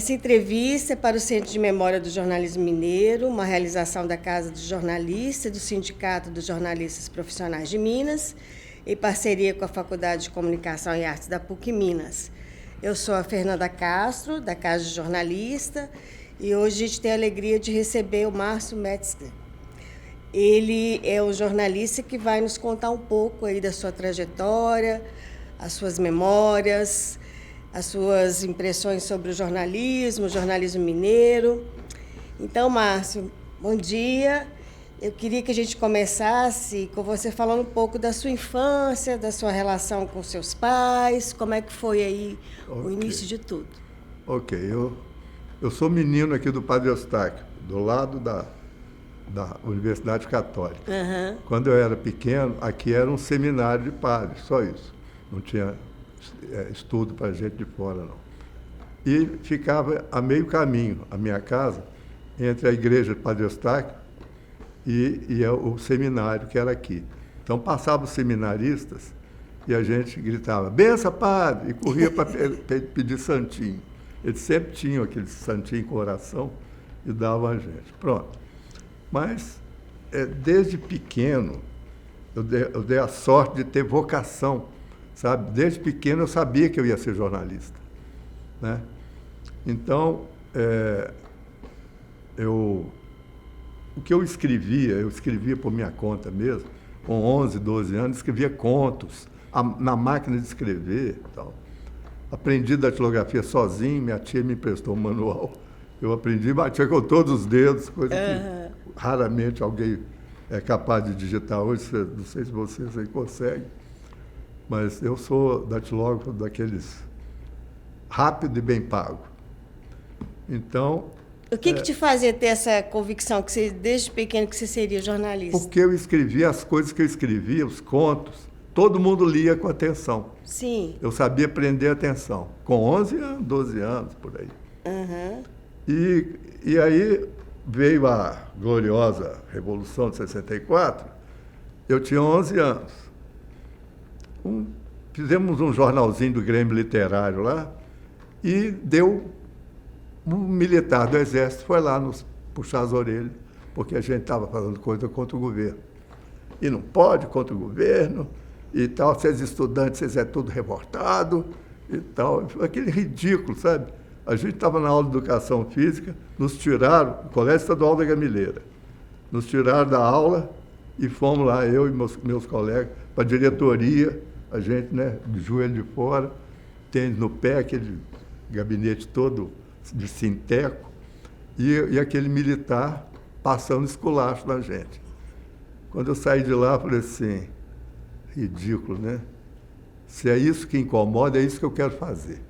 Essa entrevista é para o Centro de Memória do Jornalismo Mineiro, uma realização da Casa do Jornalista e do Sindicato dos Jornalistas Profissionais de Minas, em parceria com a Faculdade de Comunicação e Artes da PUC Minas. Eu sou a Fernanda Castro, da Casa de Jornalista, e hoje a gente tem a alegria de receber o Márcio Metzger. Ele é um jornalista que vai nos contar um pouco aí da sua trajetória, as suas memórias, as suas impressões sobre o jornalismo mineiro. Então, Márcio, bom dia. Eu queria que a gente começasse com você falando um pouco da sua infância, da sua relação com seus pais, como é que foi aí o início de tudo. Ok, eu sou menino aqui do Padre Eustáquio, do lado da Universidade Católica. Uhum. Quando eu era pequeno, aqui era um seminário de padres, só isso. Não tinha estudo para gente de fora, não. E ficava a meio caminho, a minha casa, entre a igreja de Padre Eustáquio e o seminário, que era aqui. Então, passavam os seminaristas e a gente gritava, benção, padre! E corria para pedir santinho. Eles sempre tinham aquele santinho com oração e davam a gente. Pronto. Mas, desde pequeno, eu dei a sorte de ter vocação, sabe? Desde pequeno eu sabia que eu ia ser jornalista, né? Então, o que eu escrevia por minha conta mesmo, com 11, 12 anos, escrevia contos, na máquina de escrever e tal. Aprendi datilografia sozinho, minha tia me emprestou um manual. Eu aprendi, batia com todos os dedos, coisa que raramente alguém é capaz de digitar hoje. Não sei se vocês aí conseguem, mas eu sou datilógrafo daqueles rápido e bem pago. Então... O que te fazia ter essa convicção, que você, desde pequeno, que você seria jornalista? Porque eu escrevia as coisas que eu escrevia, os contos, todo mundo lia com atenção. Sim. Eu sabia prender atenção, com 11 anos, 12 anos, por aí. Uhum. E aí veio a gloriosa Revolução de 64, eu tinha 11 anos. Fizemos um jornalzinho do Grêmio Literário lá e um militar do Exército foi lá nos puxar as orelhas, porque a gente estava falando coisa contra o governo. E não pode contra o governo e tal, vocês estudantes, vocês é tudo revoltado e tal. Aquele ridículo, sabe? A gente estava na aula de Educação Física, nos tiraram, o Colégio Estadual da Gamileira, nos tiraram da aula e fomos lá, eu e meus colegas, para a diretoria, a gente, né, de joelho de fora, tênis no pé, aquele gabinete todo de sinteco, e aquele militar passando esculacho na gente. Quando eu saí de lá, eu falei assim, ridículo, né? Se é isso que incomoda, é isso que eu quero fazer.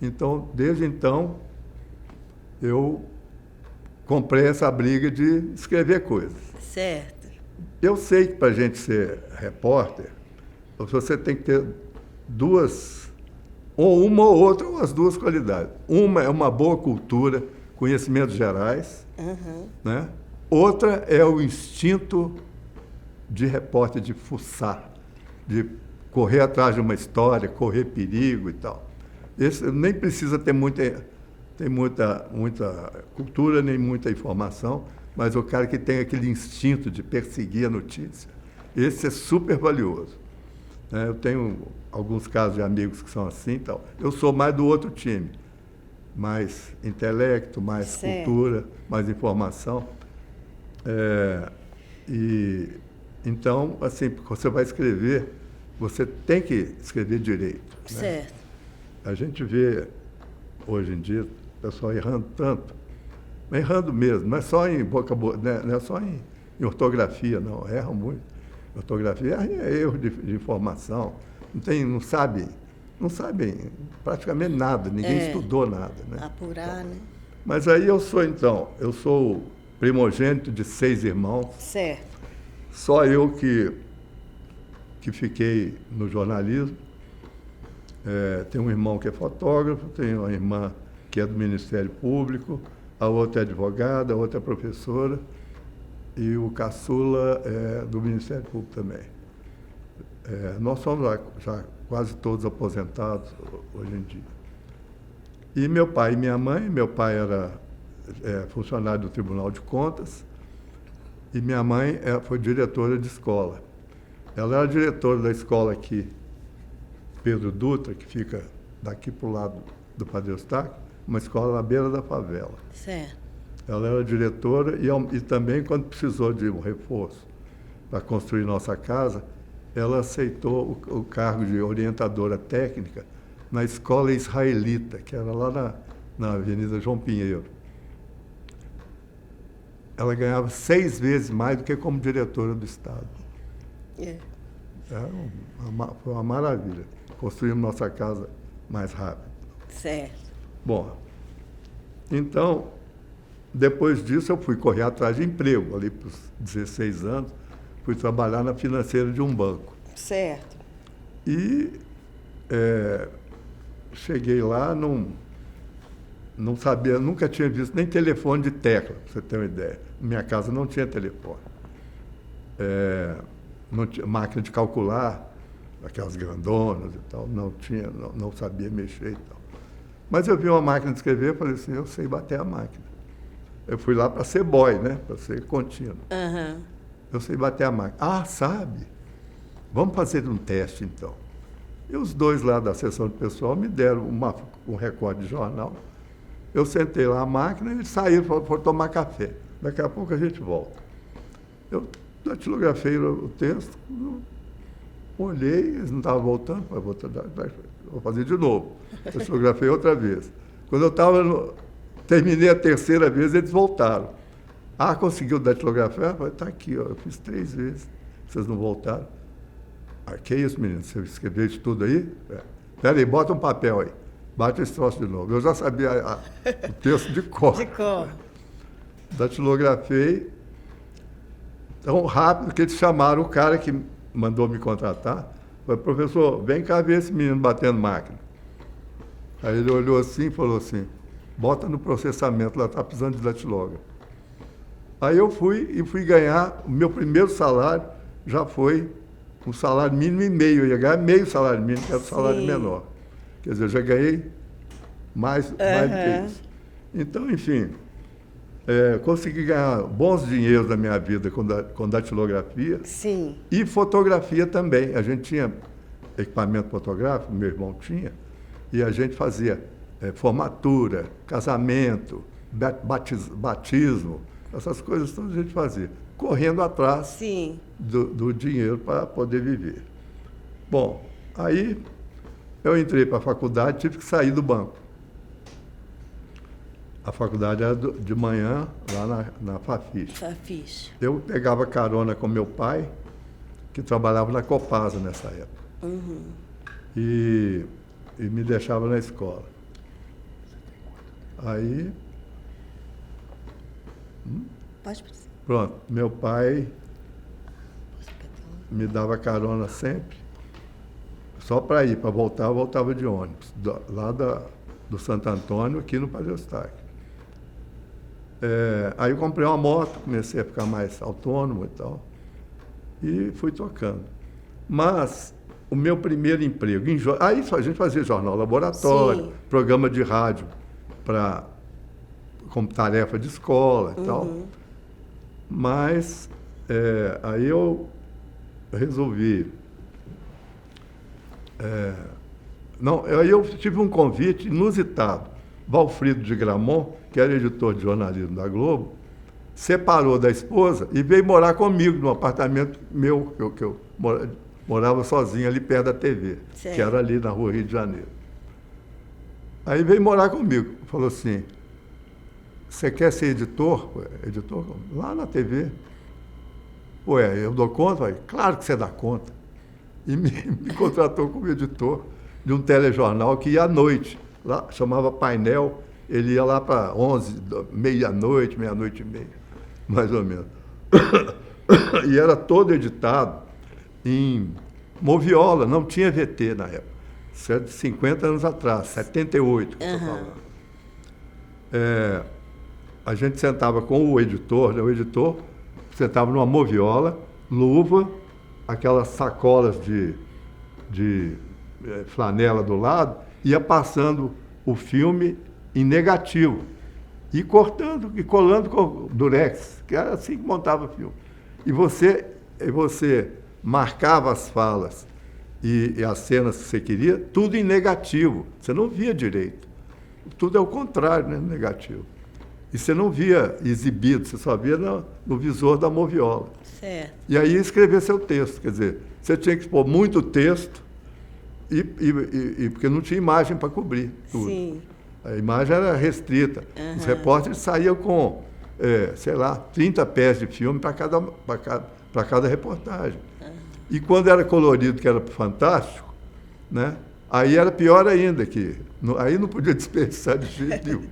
Então, desde então, eu comprei essa briga de escrever coisas. Certo. Eu sei que para a gente ser repórter, você tem que ter uma ou outra, ou as duas qualidades. Uma é uma boa cultura, conhecimentos gerais, né? Outra é o instinto de repórter, de fuçar, de correr atrás de uma história, correr perigo e tal. Esse nem precisa ter muita cultura, nem muita informação, mas o cara que tem aquele instinto de perseguir a notícia, esse é super valioso. Eu tenho alguns casos de amigos que são assim e tal. Eu sou mais do outro time, mais intelecto, mais cultura, mais informação. Então, assim, você vai escrever, você tem que escrever direito. Certo. Né? A gente vê, hoje em dia, o pessoal errando tanto, errando mesmo, não é só em vocabulário, não é só em ortografia, não, erram muito. Ortografia é erro de informação, não sabem praticamente nada, ninguém estudou nada. Né? Apurar, né? Mas aí eu sou o primogênito de 6 irmãos. Certo. Só eu que fiquei no jornalismo. Tenho um irmão que é fotógrafo, tenho uma irmã que é do Ministério Público, a outra é advogada, a outra é professora, e o caçula é do Ministério Público também. Nós somos já quase todos aposentados hoje em dia. E meu pai e minha mãe, meu pai era funcionário do Tribunal de Contas e minha mãe foi diretora de escola. Ela era diretora da escola aqui, Pedro Dutra, que fica daqui para o lado do Padre Eustáquio, uma escola na beira da favela. Certo. Ela era diretora e também, quando precisou de um reforço para construir nossa casa, ela aceitou o cargo de orientadora técnica na escola israelita, que era lá na Avenida João Pinheiro. Ela ganhava 6 vezes mais do que como diretora do Estado. Foi uma maravilha. Construímos nossa casa mais rápido. Certo. Bom, então, depois disso eu fui correr atrás de emprego, ali para os 16 anos, fui trabalhar na financeira de um banco. Certo. E cheguei lá, não sabia, nunca tinha visto nem telefone de tecla, para você ter uma ideia. Minha casa não tinha telefone. Não tinha máquina de calcular, aquelas grandonas e tal, não tinha, não sabia mexer e tal. Mas eu vi uma máquina de escrever e falei assim, eu sei bater a máquina. Eu fui lá para ser boy, né? Para ser contínuo. Uhum. Eu sei bater a máquina. Ah, sabe? Vamos fazer um teste, então. E os dois lá da sessão de pessoal me deram um recorte de jornal. Eu sentei lá a máquina e eles saíram para tomar café. Daqui a pouco a gente volta. Eu datilografei o texto, olhei, eles não estavam voltando, vou fazer de novo. Datilografei outra vez. Quando eu terminei a terceira vez, eles voltaram. Ah, conseguiu datilografar? Eu falei, está aqui, ó, eu fiz 3 vezes, vocês não voltaram. Ah, que isso, menino, você escreveu isso tudo aí? Espera aí, bota um papel aí. Bate esse troço de novo. Eu já sabia o texto de cor. De cor. Datilografei tão rápido que eles chamaram o cara que mandou me contratar. Falei, professor, vem cá ver esse menino batendo máquina. Aí ele olhou assim e falou assim, bota no processamento, lá está precisando de datilógrafo. Aí eu fui ganhar, o meu primeiro salário já foi um salário mínimo e meio. Eu ia ganhar meio salário mínimo, que era o salário menor. Quer dizer, eu já ganhei mais do que isso. Então, enfim, consegui ganhar bons dinheiros na minha vida com datilografia. Sim. E fotografia também. A gente tinha equipamento fotográfico, meu irmão tinha, e a gente fazia formatura, casamento, batismo, essas coisas todas a gente fazia, correndo atrás Sim. do dinheiro para poder viver. Bom, aí eu entrei para a faculdade, tive que sair do banco. A faculdade era de manhã, lá na Fafiche. Fafiche. Eu pegava carona com meu pai, que trabalhava na Copasa nessa época. Uhum. E me deixava na escola. Aí... Pode precisar. Pronto, meu pai me dava carona sempre, só para ir, para voltar, eu voltava de ônibus, lá do Santo Antônio, aqui no Padre Eustáquio. Aí eu comprei uma moto, comecei a ficar mais autônomo e tal, e fui tocando. Mas o meu primeiro emprego, aí a gente fazia jornal laboratório, Sim. programa de rádio como tarefa de escola e tal. Mas aí eu resolvi... aí eu tive um convite inusitado. Valfrido de Gramont, que era editor de jornalismo da Globo, separou da esposa e veio morar comigo num apartamento meu, que eu morava sozinho ali perto da TV, Certo. Que era ali na rua Rio de Janeiro. Aí veio morar comigo, falou assim, você quer ser editor? Editor? Lá na TV. Ué, eu dou conta? Falei, claro que você dá conta. E me contratou como editor de um telejornal que ia à noite. Lá, chamava Painel, ele ia lá para 11, meia-noite e meia, mais ou menos. E era todo editado em moviola, não tinha VT na época. Isso é de 50 anos atrás, 78 que eu estou falando. A gente sentava com o editor, né? O editor sentava numa moviola, luva, aquelas sacolas de flanela do lado, ia passando o filme em negativo e cortando e colando com durex, que era assim que montava o filme. E você marcava as falas e as cenas que você queria, tudo em negativo. Você não via direito. Tudo é o contrário, né? Negativo. E você não via exibido, você só via no visor da moviola. Certo. E aí escrever seu texto. Quer dizer, você tinha que expor muito texto, porque não tinha imagem para cobrir tudo. Sim. A imagem era restrita. Os repórteres saíam com, 30 pés de filme para cada reportagem. E quando era colorido, que era fantástico, né? Aí era pior ainda, aí não podia desperdiçar de jeito nenhum.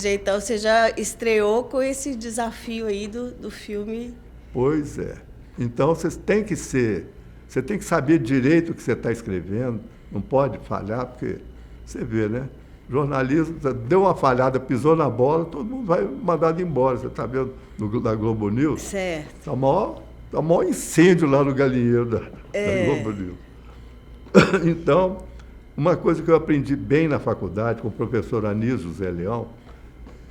Então, você já estreou com esse desafio aí do filme. Pois é. Então, você tem que saber direito o que você está escrevendo, não pode falhar, porque você vê, né? Jornalismo, deu uma falhada, pisou na bola, todo mundo vai mandado embora. Você está vendo da Globo News? Certo. Está maior incêndio lá no galinheiro da Globo News. Então, uma coisa que eu aprendi bem na faculdade com o professor Anísio Zé Leão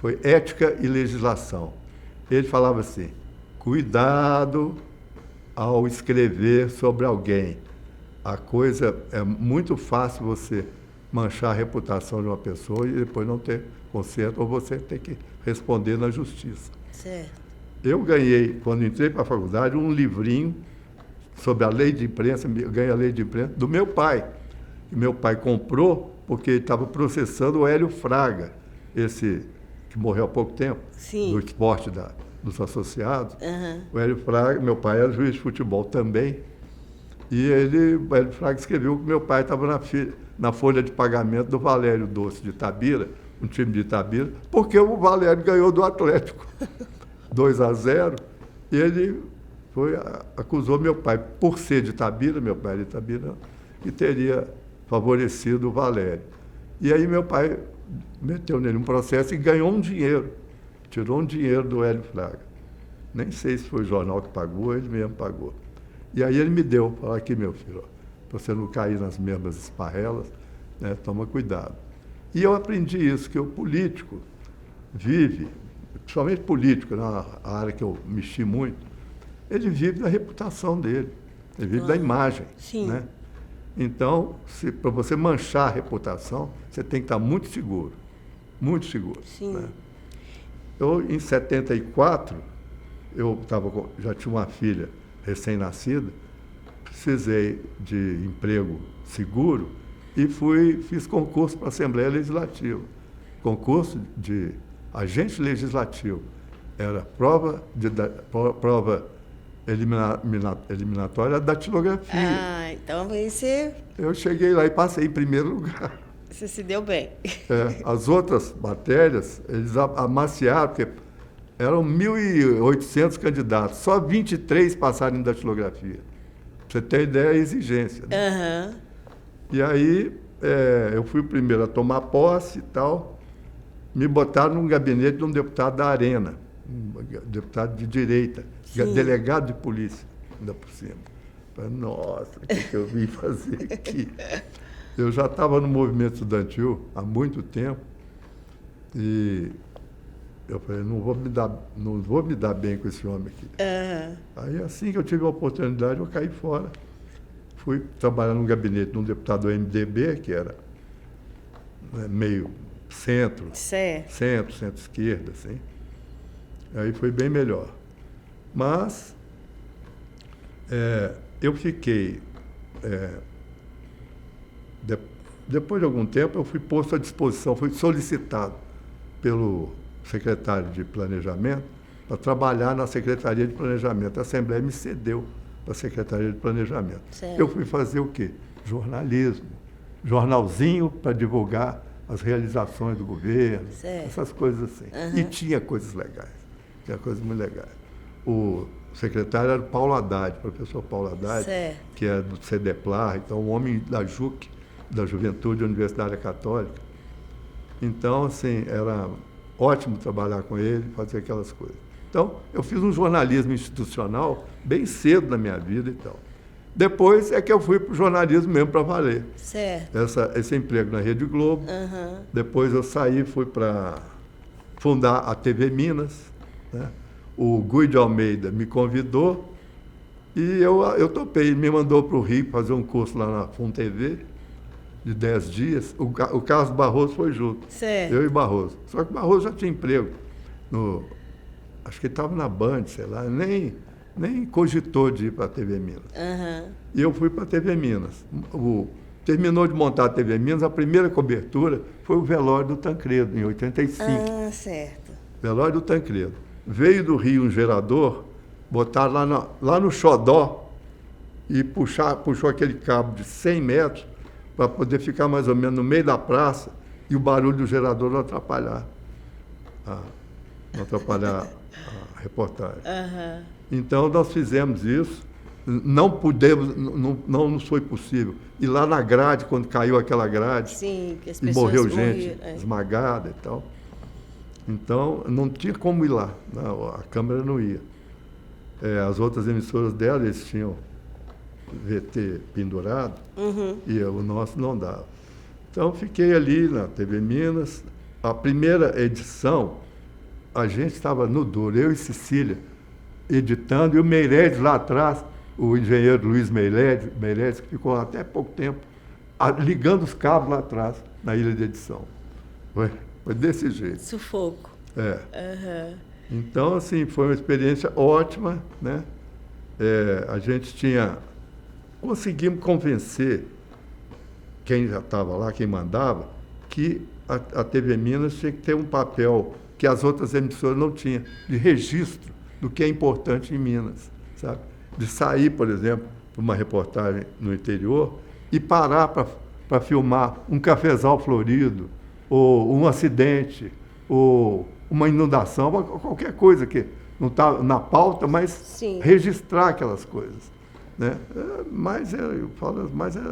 foi ética e legislação. Ele falava assim: cuidado ao escrever sobre alguém. A coisa é muito fácil você manchar a reputação de uma pessoa e depois não ter conserto, ou você ter que responder na justiça. Certo. Eu ganhei, quando entrei para a faculdade, um livrinho sobre a lei de imprensa, ganhei a lei de imprensa, do meu pai. Que meu pai comprou porque ele estava processando o Hélio Fraga, esse que morreu há pouco tempo, Sim. do esporte dos associados. Uhum. O Hélio Fraga, meu pai era juiz de futebol também, e o Hélio Fraga escreveu que meu pai estava na folha de pagamento do Valério Doce de Itabira, um time de Itabira, porque o Valério ganhou do Atlético 2-0, e ele acusou meu pai, por ser de Itabira, meu pai era de Itabira, que teria favorecido o Valério. E aí meu pai meteu nele um processo e ganhou um dinheiro, tirou um dinheiro do Hélio Fraga. Nem sei se foi o jornal que pagou, ele mesmo pagou. E aí ele me deu, falou: aqui, meu filho, para você não cair nas mesmas esparrelas, né, toma cuidado. E eu aprendi isso, que o político vive, principalmente político, na área que eu mexi muito, ele vive da reputação dele, ele vive da imagem. Sim. Né? Então, para você manchar a reputação, você tem que estar muito seguro. Muito seguro. Sim. Né? Eu, em 74, já tinha uma filha recém-nascida, precisei de emprego seguro e fiz concurso para a Assembleia Legislativa. Concurso de agente legislativo. Era prova eliminatória da datilografia. Ah, então você Eu cheguei lá e passei em primeiro lugar. se deu bem. As outras matérias, eles amaciaram, porque eram 1.800 candidatos, só 23 passaram em datilografia. Pra você ter ideia, a exigência. Né? Uhum. E aí, eu fui o primeiro a tomar posse e tal. Me botaram num gabinete de um deputado da Arena, um deputado de direita, delegado de polícia, ainda por cima. Falei: nossa, o que eu vim fazer aqui? Eu já estava no movimento estudantil há muito tempo e eu falei: não vou me dar bem com esse homem aqui. Uhum. Aí, assim que eu tive a oportunidade, eu caí fora. Fui trabalhar num gabinete de um deputado do MDB, que era meio centro-esquerda, assim. Aí foi bem melhor. Mas eu fiquei... depois de algum tempo, eu fui posto à disposição, fui solicitado pelo secretário de Planejamento para trabalhar na Secretaria de Planejamento. A Assembleia me cedeu para a Secretaria de Planejamento. Certo. Eu fui fazer o quê? Jornalismo. Jornalzinho para divulgar as realizações do governo, certo, essas coisas assim. Uhum. E tinha coisas legais, tinha coisas muito legais. O secretário era o Paulo Haddad, professor Paulo Haddad, certo, que é do CEDEPLAR, então um homem da JUC, da Juventude Universitária Católica. Então, assim, era ótimo trabalhar com ele, fazer aquelas coisas. Então, eu fiz um jornalismo institucional bem cedo na minha vida e tal. Depois é que eu fui para o jornalismo mesmo para valer. Certo. Esse emprego na Rede Globo. Aham. Depois eu saí, fui para fundar a TV Minas, né? O Guy de Almeida me convidou e eu topei. Ele me mandou para o Rio fazer um curso lá na Fun TV de 10 dias. O Carlos Barroso foi junto. Certo. Eu e Barroso. Só que o Barroso já tinha emprego. Acho que ele estava na Band, sei lá. Nem cogitou de ir para a TV Minas. Aham. E eu fui para a TV Minas. Terminou de montar a TV Minas, a primeira cobertura foi o velório do Tancredo, em 85. Ah, certo. Velório do Tancredo. Veio do Rio um gerador, botaram lá no Xodó e puxou aquele cabo de 100 metros para poder ficar mais ou menos no meio da praça e o barulho do gerador não atrapalhar a reportagem. Aham. Então, nós fizemos isso. Não nos foi possível. E lá na grade, quando caiu aquela grade, Sim, que as e pessoas morreu gente morreram, é. esmagada e tal. Então, não tinha como ir lá. Não, a câmera não ia. As outras emissoras dela, eles tinham VT pendurado, e o nosso não dava. Então, fiquei ali na TV Minas. A primeira edição, a gente estava no duro, eu e Cecília, editando, e o Meirelles lá atrás, o engenheiro Luiz Meirelles, que ficou até pouco tempo, ligando os cabos lá atrás, na ilha de edição. Foi desse jeito. Sufoco. Aham. Então, assim, foi uma experiência ótima, né? A gente conseguimos convencer quem já estava lá, quem mandava, que a TV Minas tinha que ter um papel que as outras emissoras não tinham, de registro do que é importante em Minas, sabe? De sair, por exemplo, para uma reportagem no interior e parar para filmar um cafezal florido, ou um acidente, ou uma inundação, qualquer coisa que não está na pauta, mas Sim. registrar aquelas coisas, né? Eu falo, mas é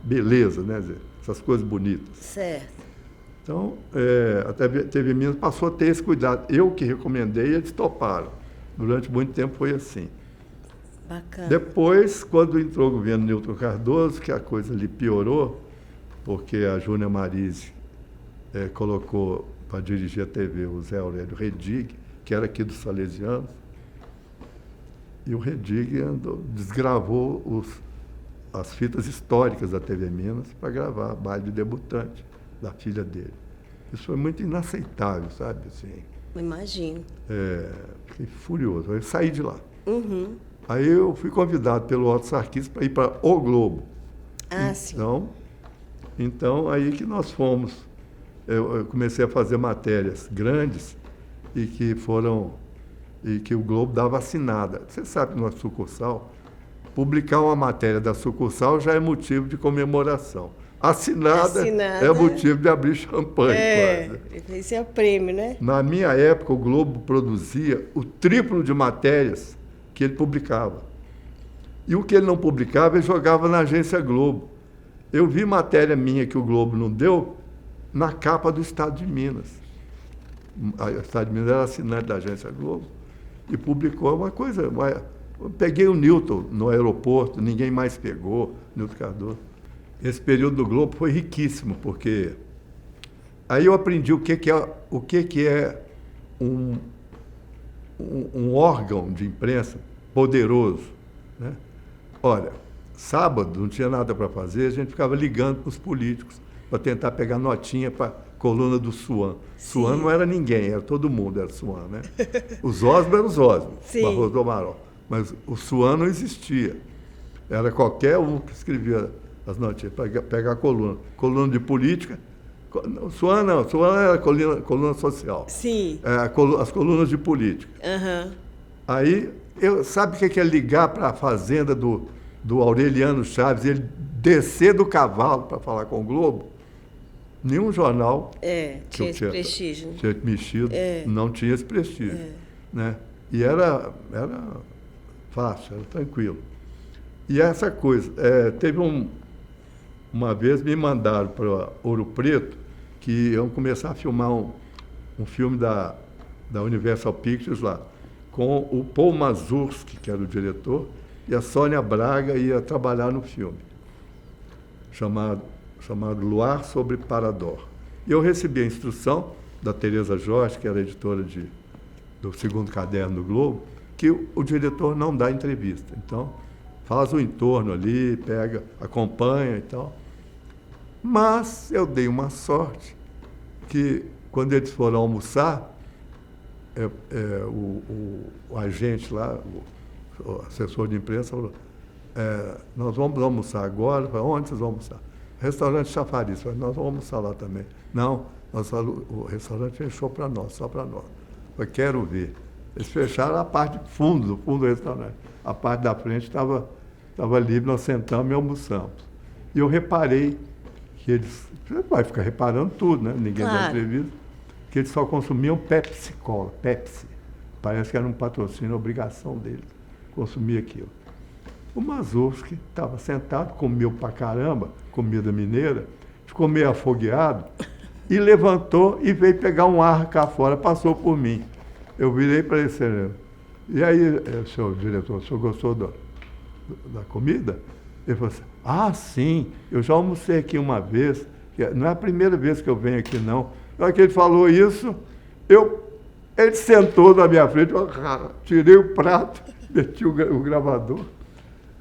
beleza, né? Essas coisas bonitas. Certo. Então, a TV Minas passou a ter esse cuidado. Eu que recomendei, eles toparam. Durante muito tempo foi assim. Bacana. Depois, quando entrou o governo Nilton Cardoso, que a coisa ali piorou, porque a Júnia Marise colocou para dirigir a TV o Zé Aurélio Redig, que era aqui dos Salesianos, e o Redig desgravou as fitas históricas da TV Minas para gravar Baile de Debutante da filha dele. Isso foi muito inaceitável, sabe? Assim, Imagino. fiquei furioso. Aí eu saí de lá. Uhum. Aí eu fui convidado pelo Otto Sarkis para ir para O Globo. Ah, sim. Então, aí que nós fomos. Eu comecei a fazer matérias grandes e que o Globo dava assinada. Você sabe que na sucursal, publicar uma matéria da sucursal já é motivo de comemoração. Assinada é motivo de abrir champanhe, quase. Esse é o prêmio, né? Na minha época, o Globo produzia o triplo de matérias que ele publicava. E o que ele não publicava, ele jogava na agência Globo. Eu vi matéria minha que o Globo não deu na capa do Estado de Minas. O Estado de Minas era assinante da agência Globo e publicou uma coisa. Eu peguei o Nilton no aeroporto, ninguém mais pegou, Nilton Cardoso. Esse período do Globo foi riquíssimo, porque aí eu aprendi o que é um órgão de imprensa poderoso, né? Olha, sábado não tinha nada para fazer, a gente ficava ligando para os políticos para tentar pegar notinha para a coluna do Suan. Sim. Suan não era ninguém, era todo mundo, era Suan, né? Os Osmo eram os Osmo, Barroso do Amaral. Mas o Suan não existia. Era qualquer um que escrevia as notícias, para pegar a coluna. Coluna de política. Suan não, Suan era coluna social. Sim. As colunas de política. Uhum. Aí, sabe o que é ligar para a fazenda do Aureliano Chaves, ele descer do cavalo para falar com o Globo? Nenhum jornal tinha esse prestígio. Tinha mexido, não tinha esse prestígio. Né? E era fácil, era tranquilo. E essa coisa, teve uma vez me mandaram para Ouro Preto que iam começar a filmar um filme da Universal Pictures lá, com o Paul Mazursky, que era o diretor, e a Sônia Braga ia trabalhar no filme, chamado Luar sobre Parador. E eu recebi a instrução da Tereza Jorge, que era editora do segundo caderno do Globo, que o diretor não dá entrevista. Então, faz o entorno ali, pega, acompanha e tal. Mas eu dei uma sorte que, quando eles foram almoçar, o agente lá, o assessor de imprensa, falou, nós vamos almoçar agora. Eu falei, onde vocês vão almoçar? Restaurante Chafariz. Eu falei, nós vamos almoçar lá também. Não, o restaurante fechou para nós, só para nós. Eu falei, quero ver. Eles fecharam a parte do fundo do restaurante. A parte da frente estava livre, nós sentamos e almoçamos. E eu reparei que eles... Você vai ficar reparando tudo, né? Ninguém dá entrevista. Que eles só consumiam Pepsi Cola, Pepsi. Parece que era um patrocínio, obrigação deles consumir aquilo. O Mazurski estava sentado, comeu pra caramba, comida mineira, ficou meio afogueado e levantou e veio pegar um ar cá fora, passou por mim. Eu virei para ele, e aí, senhor diretor, o senhor gostou da comida? Ele falou assim, sim, eu já almocei aqui uma vez, não é a primeira vez que eu venho aqui, não. Na hora que ele falou isso, ele sentou na minha frente, eu tirei o prato, meti o gravador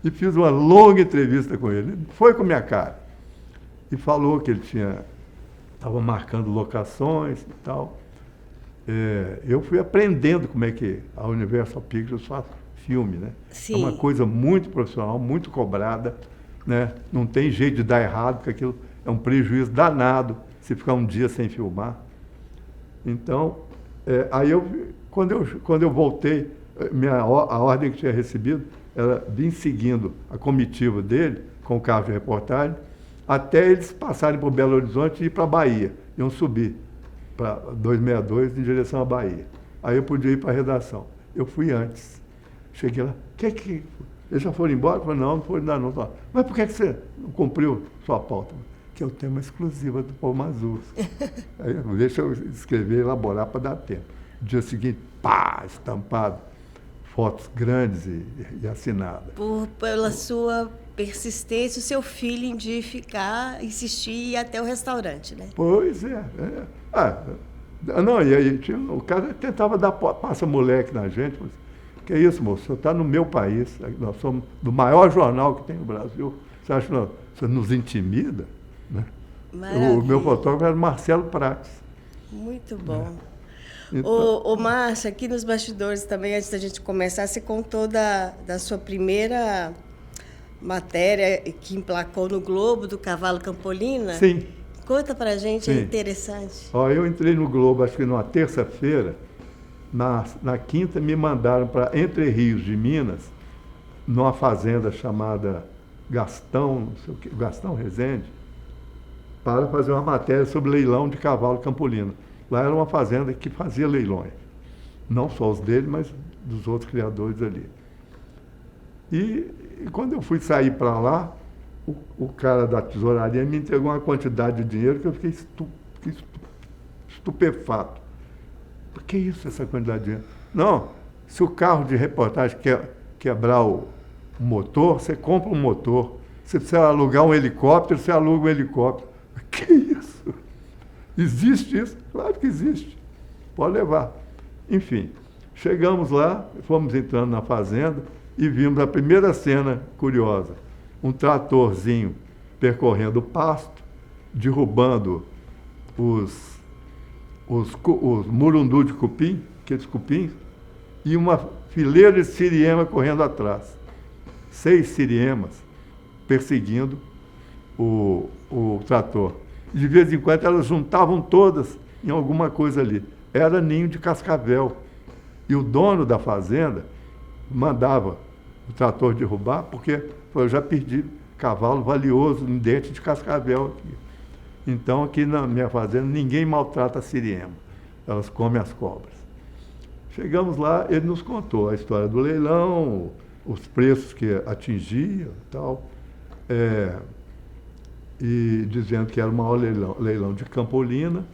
e fiz uma longa entrevista com ele. Foi com a minha cara. E falou que ele estava marcando locações e tal. Eu fui aprendendo como é que a Universal Pictures faz filme, né? Sim. É uma coisa muito profissional, muito cobrada, né? Não tem jeito de dar errado, porque aquilo é um prejuízo danado se ficar um dia sem filmar. Então, aí quando eu voltei, a ordem que tinha recebido era vir seguindo a comitiva dele, com o carro de reportagem, até eles passarem por Belo Horizonte e ir para a Bahia. Iam subir para 262 em direção à Bahia. Aí eu podia ir para a redação. Eu fui antes. Cheguei lá, eles já foram embora? Eu falei, não foram ainda não. Mas por que você não cumpriu sua pauta? Que eu tenho uma exclusiva do Paulo Mazurski. Aí, deixa eu escrever, elaborar para dar tempo. No dia seguinte, estampado, fotos grandes e assinada. Pela sua persistência, o seu feeling de insistir e ir até o restaurante, né? Pois é. Não, e aí o cara tentava dar passa-moleque na gente, mas, que é isso, moço, você está no meu país, nós somos do maior jornal que tem no Brasil, você acha que você nos intimida? Né? O meu fotógrafo era Marcelo Prates. Muito bom. Então, Márcia, aqui nos bastidores também, antes da gente começar, você contou da sua primeira matéria que emplacou no Globo, do Cavalo Campolina. Sim. Conta pra gente, Sim. É interessante. Eu entrei no Globo, acho que numa terça-feira, na quinta me mandaram para Entre Rios de Minas, numa fazenda chamada Gastão, não sei o quê, Gastão Rezende, para fazer uma matéria sobre leilão de cavalo campolino. Lá era uma fazenda que fazia leilões. Não só os dele, mas dos outros criadores ali. E quando eu fui sair para lá, o cara da tesouraria me entregou uma quantidade de dinheiro que eu fiquei estupefato. Por que isso, essa quantidade de dinheiro? Não, se o carro de reportagem quebrar o motor, você compra um motor. Se você alugar um helicóptero, você aluga um helicóptero. Que isso? Existe isso? Claro que existe. Pode levar. Enfim, chegamos lá, fomos entrando na fazenda e vimos a primeira cena curiosa. Um tratorzinho percorrendo o pasto, derrubando os murundu de cupim, aqueles cupins, e uma fileira de siriema correndo atrás. 6 siriemas perseguindo o trator. De vez em quando elas juntavam todas em alguma coisa ali. Era ninho de cascavel. E o dono da fazenda mandava o trator derrubar, porque eu já perdi cavalo valioso em dente de cascavel aqui. Então, aqui na minha fazenda, ninguém maltrata a siriema. Elas comem as cobras. Chegamos lá, ele nos contou a história do leilão, os preços que atingia e tal. E dizendo que era o maior leilão de Campolina.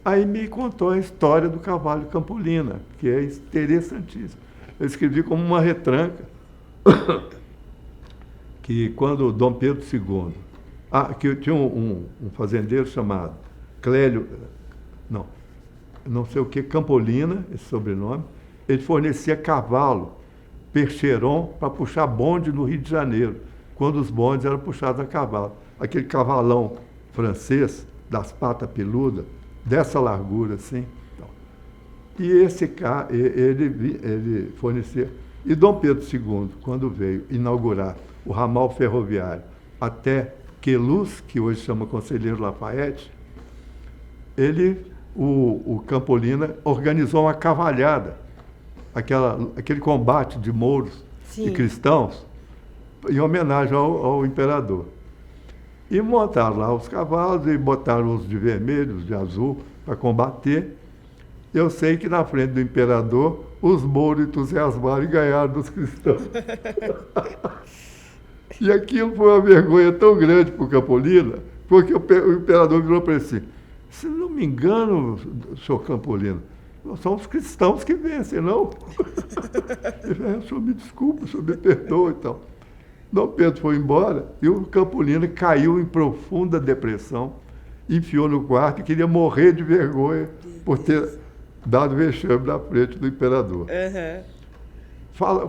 Aí me contou a história do cavalo de Campolina, que é interessantíssimo. Eu escrevi como uma retranca que quando Dom Pedro II... que tinha um fazendeiro chamado Clélio... não sei o que, Campolina, esse sobrenome. Ele fornecia cavalo, percheron, para puxar bonde no Rio de Janeiro, quando os bondes eram puxados a cavalo. Aquele cavalão francês, das patas peludas, dessa largura, assim. Então. E esse cara, ele fornecia... E Dom Pedro II, quando veio inaugurar o ramal ferroviário até Queluz, que hoje chama Conselheiro Lafayette, o Campolina organizou uma cavalhada, aquele combate de mouros e cristãos, em homenagem ao imperador. E montaram lá os cavalos e botaram os de vermelho, os de azul, para combater. Eu sei que na frente do imperador, os mouros entusiasmaram e ganharam dos cristãos. E aquilo foi uma vergonha tão grande para o Campolina, porque o imperador virou para ele assim: se não me engano, senhor Campolina, são os cristãos que vencem, não? Ele falou: o senhor me desculpa, o senhor me perdoa e tal. Dom Pedro foi embora e o Campolina caiu em profunda depressão, enfiou no quarto e queria morrer de vergonha por ter dado vexame na frente do imperador.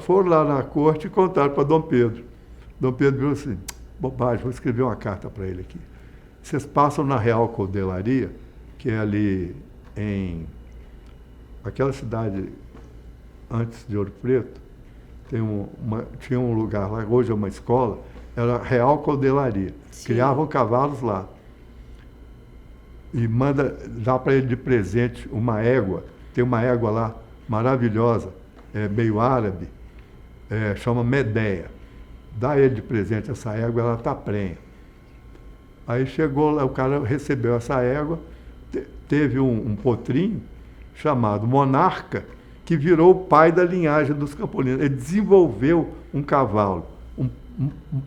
Foram lá na corte e contaram para Dom Pedro. Dom Pedro viu assim: bobagem, vou escrever uma carta para ele aqui. Vocês passam na Real Cordelaria, que é ali em aquela cidade antes de Ouro Preto, tinha um lugar lá, hoje é uma escola, era Real Cordelaria. Criavam cavalos lá. E dá para ele de presente uma égua, tem uma égua lá maravilhosa, meio árabe, chama Medeia. Dá ele de presente essa égua, ela está prenha. Aí chegou lá, o cara recebeu essa égua, teve um potrinho chamado Monarca, que virou o pai da linhagem dos Campolinos. Ele desenvolveu um cavalo, um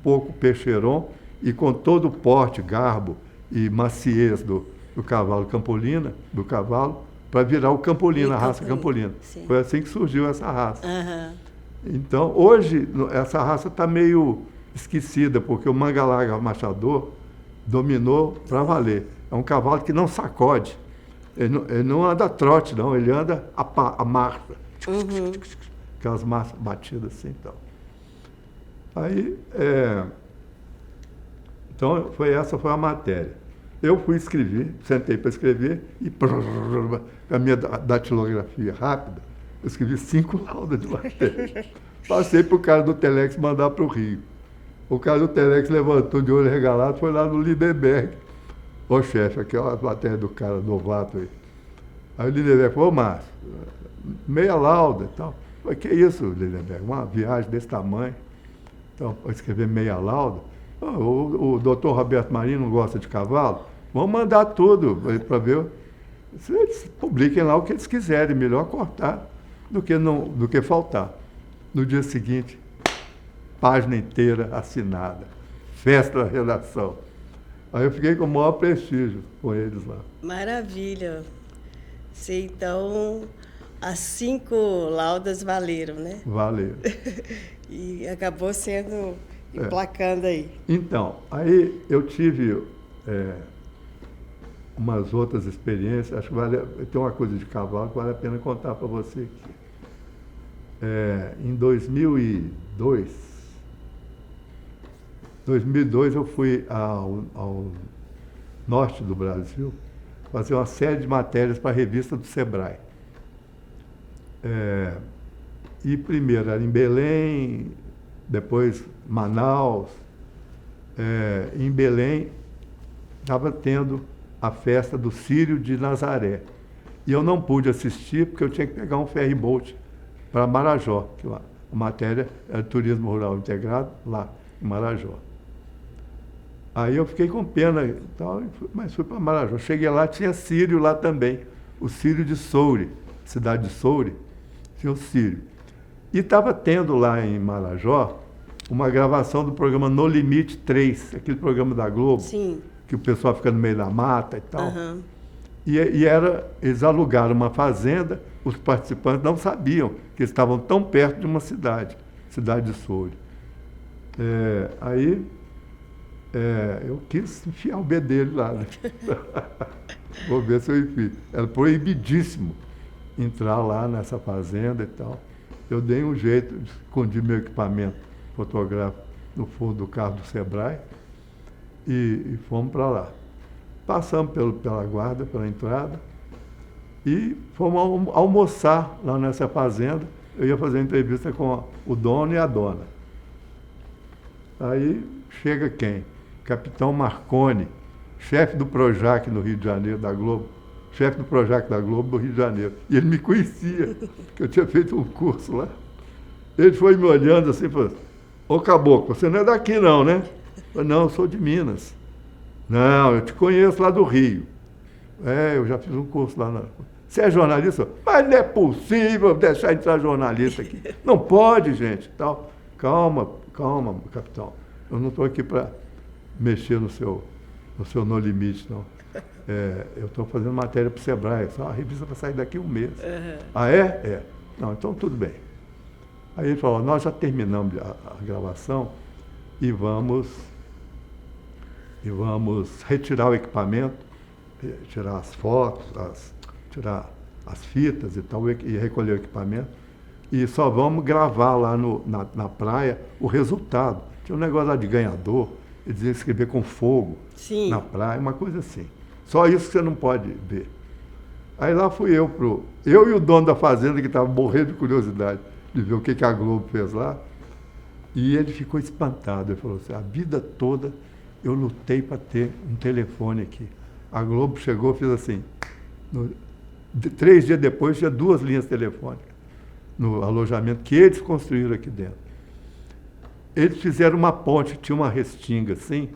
pouco percheron, e com todo o porte, garbo e maciez do cavalo Campolina, para virar o Campolina, a raça Campolina. Foi assim que surgiu essa raça. Então, hoje, essa raça está meio esquecida, porque o Manga-Larga Machador dominou para valer. É um cavalo que não sacode. Ele não anda trote, não. Ele anda a marcha. Aquelas marchas batidas assim e tal. Aí, então, essa foi a matéria. Eu fui escrever, sentei para escrever e com a minha datilografia rápida, eu escrevi 5 laudas de matéria. Passei para o cara do Telex mandar para o Rio. O cara do Telex levantou de olho regalado, foi lá no Lindenberg. Ô chefe, aqui é a matéria do cara novato aí. Aí o Lindenberg falou: ô Márcio, meia lauda e tal. Eu falei: que isso, Lindenberg? Uma viagem desse tamanho. Então, para escrever meia lauda. O doutor Roberto Marinho não gosta de cavalo? Vamos mandar tudo para ver. Eles publiquem lá o que eles quiserem, melhor cortar do que faltar. No dia seguinte, página inteira assinada, festa da redação. Aí eu fiquei com o maior prestígio com eles lá. Maravilha. Então, as 5 laudas valeram, né? Valeram. E acabou sendo, emplacando aí. Então, aí eu tive umas outras experiências, acho que tem uma coisa de cavalo que vale a pena contar para você aqui. Em 2002, eu fui ao norte do Brasil fazer uma série de matérias para a revista do Sebrae. E primeiro era em Belém, depois Manaus. Em Belém estava tendo a festa do Círio de Nazaré. E eu não pude assistir porque eu tinha que pegar um ferry-boat para Marajó, que a matéria era Turismo Rural Integrado, lá em Marajó. Aí eu fiquei com pena e tal, mas fui para Marajó. Cheguei lá, tinha Círio lá também, o Círio de Soure, cidade de Soure, tinha o Círio. E estava tendo lá em Marajó uma gravação do programa No Limite 3, aquele programa da Globo. Sim. Que o pessoal fica no meio da mata e tal. Eles alugaram uma fazenda, os participantes não sabiam que eles estavam tão perto de uma cidade cidade de Soure. Aí eu quis enfiar o bedelho lá, né? Vou ver se eu enfio. Era proibidíssimo entrar lá nessa fazenda e tal. Eu dei um jeito, escondi meu equipamento fotográfico no fundo do carro do Sebrae e fomos para lá. Passamos pela guarda, pela entrada, e fomos almoçar lá nessa fazenda. Eu ia fazer entrevista com o dono e a dona. Aí chega quem? Capitão Marconi, chefe do Projac no Rio de Janeiro, da Globo. Chefe do Projac da Globo do Rio de Janeiro. E ele me conhecia, que eu tinha feito um curso lá. Ele foi me olhando assim e falou: ô Caboclo, você não é daqui não, né? Eu falei: não, eu sou de Minas. Não, eu te conheço lá do Rio. Eu já fiz um curso lá. Você é jornalista? Mas não é possível deixar entrar jornalista aqui. Não pode, gente. Tal. Calma, capitão. Eu não estou aqui para mexer no seu No Limite, não. Eu estou fazendo matéria para o Sebrae. A revista vai sair daqui 1 mês. Uhum. Ah, é? Não, então tudo bem. Aí ele falou: nós já terminamos a gravação e vamos retirar o equipamento, tirar as fotos, tirar as fitas e tal, e recolher o equipamento. E só vamos gravar lá na praia o resultado. Tinha um negócio lá de ganhador, eles iam escrever com fogo. Sim. Na praia, uma coisa assim. Só isso que você não pode ver. Aí lá fui eu e o dono da fazenda, que estava morrendo de curiosidade de ver o que a Globo fez lá. E ele ficou espantado. Ele falou assim: a vida toda eu lutei para ter um telefone aqui. A Globo chegou e fez assim. 3 dias depois tinha 2 linhas telefônicas no alojamento que eles construíram aqui dentro. Eles fizeram uma ponte, tinha uma restinga assim,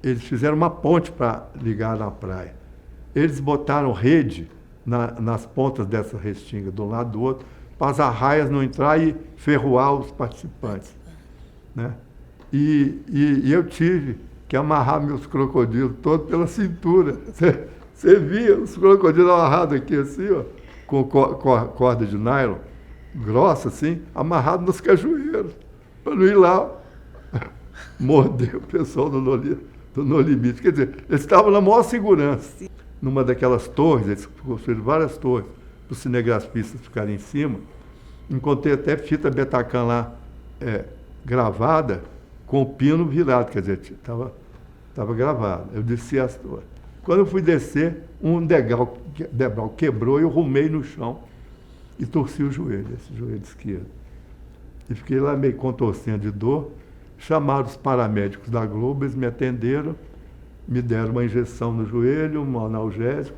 eles fizeram uma ponte para ligar na praia. Eles botaram rede nas pontas dessa restinga, de um lado do outro, para as arraias não entrar e ferroar os participantes, né? E eu tive que amarrar meus crocodilos todos pela cintura. Você via os crocodilos amarrados aqui assim, ó, com corda de nylon, grossa assim, amarrado nos cajueiros, para não ir lá morder o pessoal do No Limite. Quer dizer, eles estavam na maior segurança. Sim. Numa daquelas torres, eles construíram várias torres para os cinegrafistas ficarem em cima. Encontrei até fita Betacam lá gravada com o pino virado, quer dizer, estava gravado. Eu desci as torres. Quando eu fui descer, um degrau quebrou e eu rumei no chão e torci o joelho, esse joelho esquerdo. E fiquei lá meio contorcendo de dor. Chamaram os paramédicos da Globo, eles me atenderam, me deram uma injeção no joelho, um analgésico,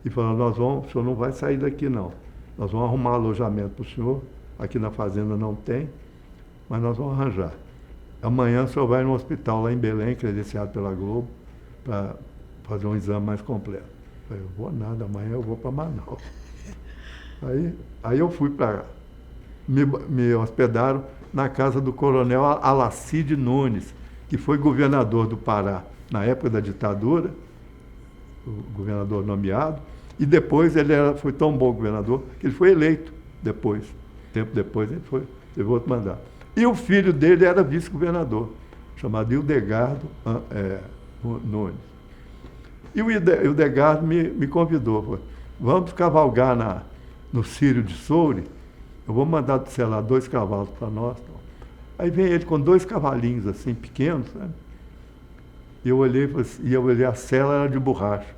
e falaram: o senhor não vai sair daqui não. Nós vamos arrumar alojamento para o senhor, aqui na fazenda não tem, mas nós vamos arranjar. Amanhã o senhor vai no hospital lá em Belém, credenciado pela Globo, para fazer um exame mais completo. Eu falei: eu vou nada, amanhã eu vou para Manaus. Aí eu fui para... Me hospedaram na casa do coronel Alacide Nunes, que foi governador do Pará na época da ditadura, o governador nomeado, e depois ele foi tão bom governador que ele foi eleito depois. Tempo depois ele teve outro mandato. E o filho dele era vice-governador, chamado Hildegardo Nunes. E o Hildegardo me convidou: falou: vamos cavalgar no Círio de Soure, eu vou mandar, sei lá, 2 cavalos para nós. Aí vem ele com 2 cavalinhos assim, pequenos, sabe? E eu olhei a sela era de borracha.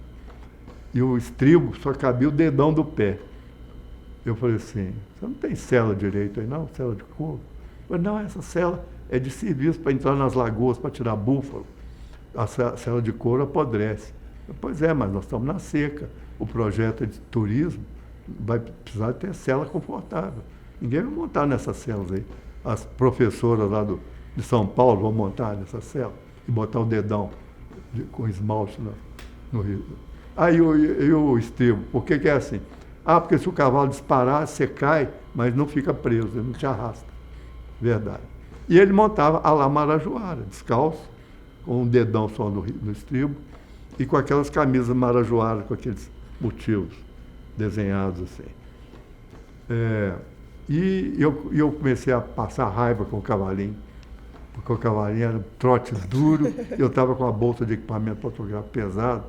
E o estribo só cabia o dedão do pé. Eu falei assim: você não tem sela direito aí não? Sela de couro? Eu falei: não, essa sela é de serviço para entrar nas lagoas, para tirar búfalo. A sela de couro apodrece. Eu falei: pois é, mas nós estamos na seca. O projeto é de turismo, vai precisar ter cela confortável. Ninguém vai montar nessas celas aí. As professoras lá de São Paulo vão montar nessa cela e botar o dedão com esmalte no rio. Aí o estribo, por que é assim? Porque se o cavalo disparar, você cai, mas não fica preso, ele não te arrasta. Verdade. E ele montava a lá marajoara, descalço, com um dedão só no estribo, e com aquelas camisas marajoaras, com aqueles motivos desenhados assim. E eu comecei a passar raiva com o cavalinho, porque o cavalinho era um trote duro, eu estava com a bolsa de equipamento fotográfico pesado,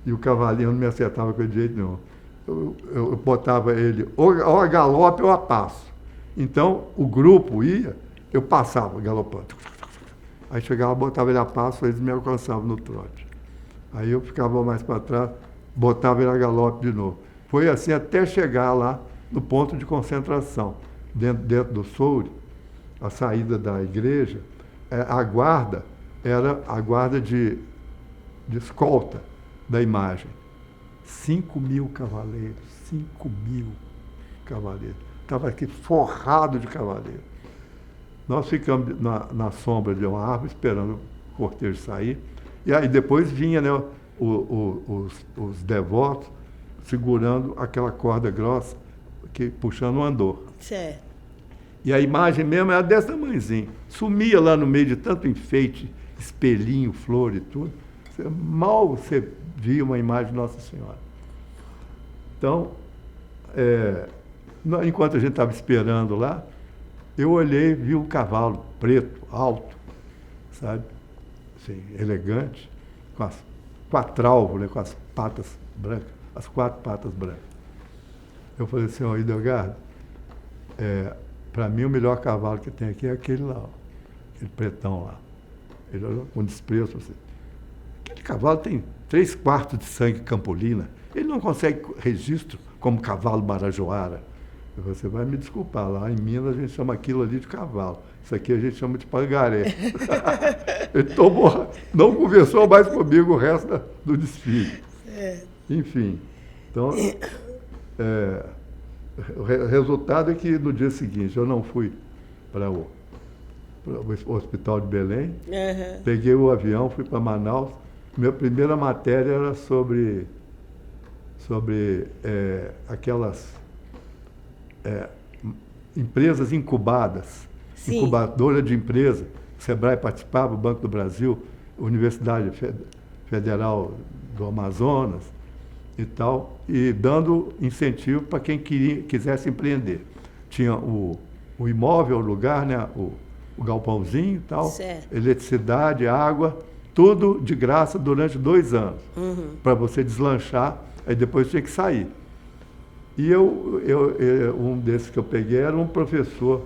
e o cavalinho não me acertava com jeito nenhum. Eu botava ele ou a galope ou a passo. Então, o grupo ia, eu passava galopando. Aí chegava, botava ele a passo, eles me alcançavam no trote. Aí eu ficava mais para trás, botava ele a galope de novo. Foi assim até chegar lá no ponto de concentração. Dentro do Soure, a saída da igreja, a guarda era a guarda de escolta da imagem. 5.000 cavaleiros, 5.000 cavaleiros. Estava aqui forrado de cavaleiros. Nós ficamos na sombra de uma árvore esperando o cortejo sair. E aí depois vinha, né, os devotos segurando aquela corda grossa, puxando o andor. Certo. E a imagem mesmo era desse tamanhozinho. Sumia lá no meio de tanto enfeite, espelhinho, flor e tudo. Mal você via uma imagem de Nossa Senhora. Então, enquanto a gente estava esperando lá, eu olhei e vi um cavalo preto, alto, sabe? Assim, elegante, com as quatralvos, né, com as patas brancas, as 4 patas brancas. Eu falei assim, ó, Idelgardo, para mim o melhor cavalo que tem aqui é aquele lá, ó, aquele pretão lá. Ele olhou com desprezo, assim. Aquele cavalo tem 3/4 de sangue campolina, ele não consegue registro como cavalo barajoara. Você vai me desculpar, lá em Minas a gente chama aquilo ali de cavalo. Isso aqui a gente chama de pangaré. Ele não conversou mais comigo o resto do desfile. Enfim, então, o resultado é que no dia seguinte eu não fui para o Hospital de Belém, peguei o avião, fui para Manaus. Minha primeira matéria era sobre aquelas empresas incubadas, Sim. Incubadora de empresa. O Sebrae participava, o Banco do Brasil, a Universidade Federal do Amazonas e tal, e dando incentivo para quem quisesse empreender. Tinha o imóvel, o lugar, né, o galpãozinho e tal, certo. Eletricidade, água, tudo de graça durante 2 anos, para você deslanchar, aí depois tinha que sair. E um desses que eu peguei era um professor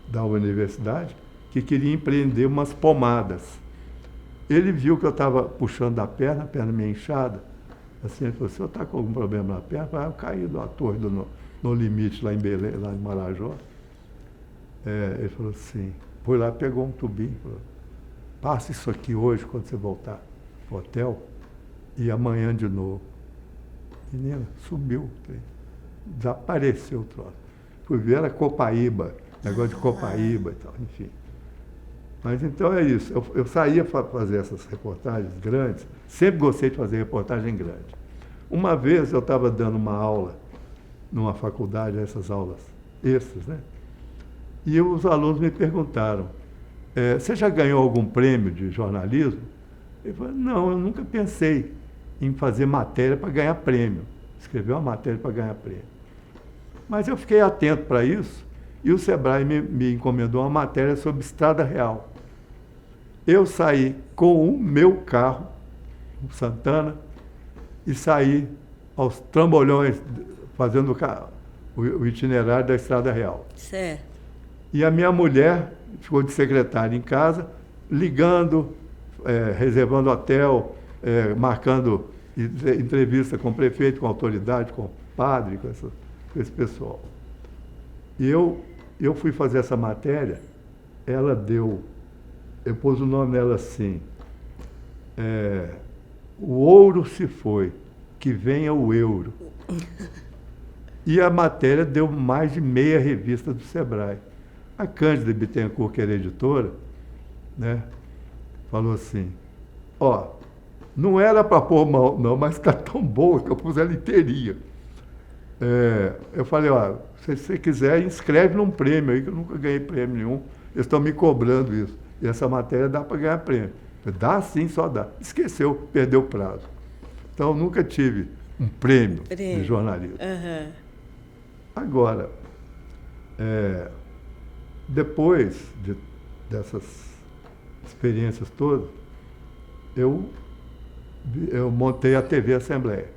da universidade que queria empreender umas pomadas. Ele viu que eu estava puxando da perna, a perna meio inchada. Assim, ele falou, o senhor está com algum problema na perna? Eu caí da torre no limite lá em Belém, lá em Marajó. Ele falou assim, foi lá, pegou um tubinho, falou, passa isso aqui hoje, quando você voltar para o hotel, e amanhã de novo. Menina, subiu, desapareceu o troço. Fui ver, era Copaíba, negócio de Copaíba e tal, enfim. Mas então é isso, eu saía para fazer essas reportagens grandes, sempre gostei de fazer reportagem grande. Uma vez eu estava dando uma aula numa faculdade, essas aulas extras, né? E os alunos me perguntaram, você já ganhou algum prêmio de jornalismo? Eu falei, não, eu nunca pensei em fazer matéria para ganhar prêmio, escrever uma matéria para ganhar prêmio. Mas eu fiquei atento para isso e o Sebrae me encomendou uma matéria sobre Estrada Real. Eu saí com o meu carro, o Santana, e saí aos trambolhões fazendo o itinerário da Estrada Real. Certo. E a minha mulher ficou de secretária em casa, ligando, reservando hotel, marcando entrevista com o prefeito, com a autoridade, com o padre, com esse pessoal. E eu fui fazer essa matéria, eu pus o nome dela assim, o ouro se foi, que venha o euro. E a matéria deu mais de meia revista do Sebrae. A Cândida Bittencourt, que era editora, né, falou assim, não era para pôr mal, não, mas está tão boa que eu pus ela inteirinha. Eu falei, se você quiser, inscreve num prêmio aí, que eu nunca ganhei prêmio nenhum, eles estão me cobrando isso. E essa matéria dá para ganhar prêmio. Dá sim, só dá. Esqueceu, perdeu o prazo. Então, eu nunca tive um prêmio de jornalismo. Agora, depois dessas experiências todas, eu montei a TV Assembleia.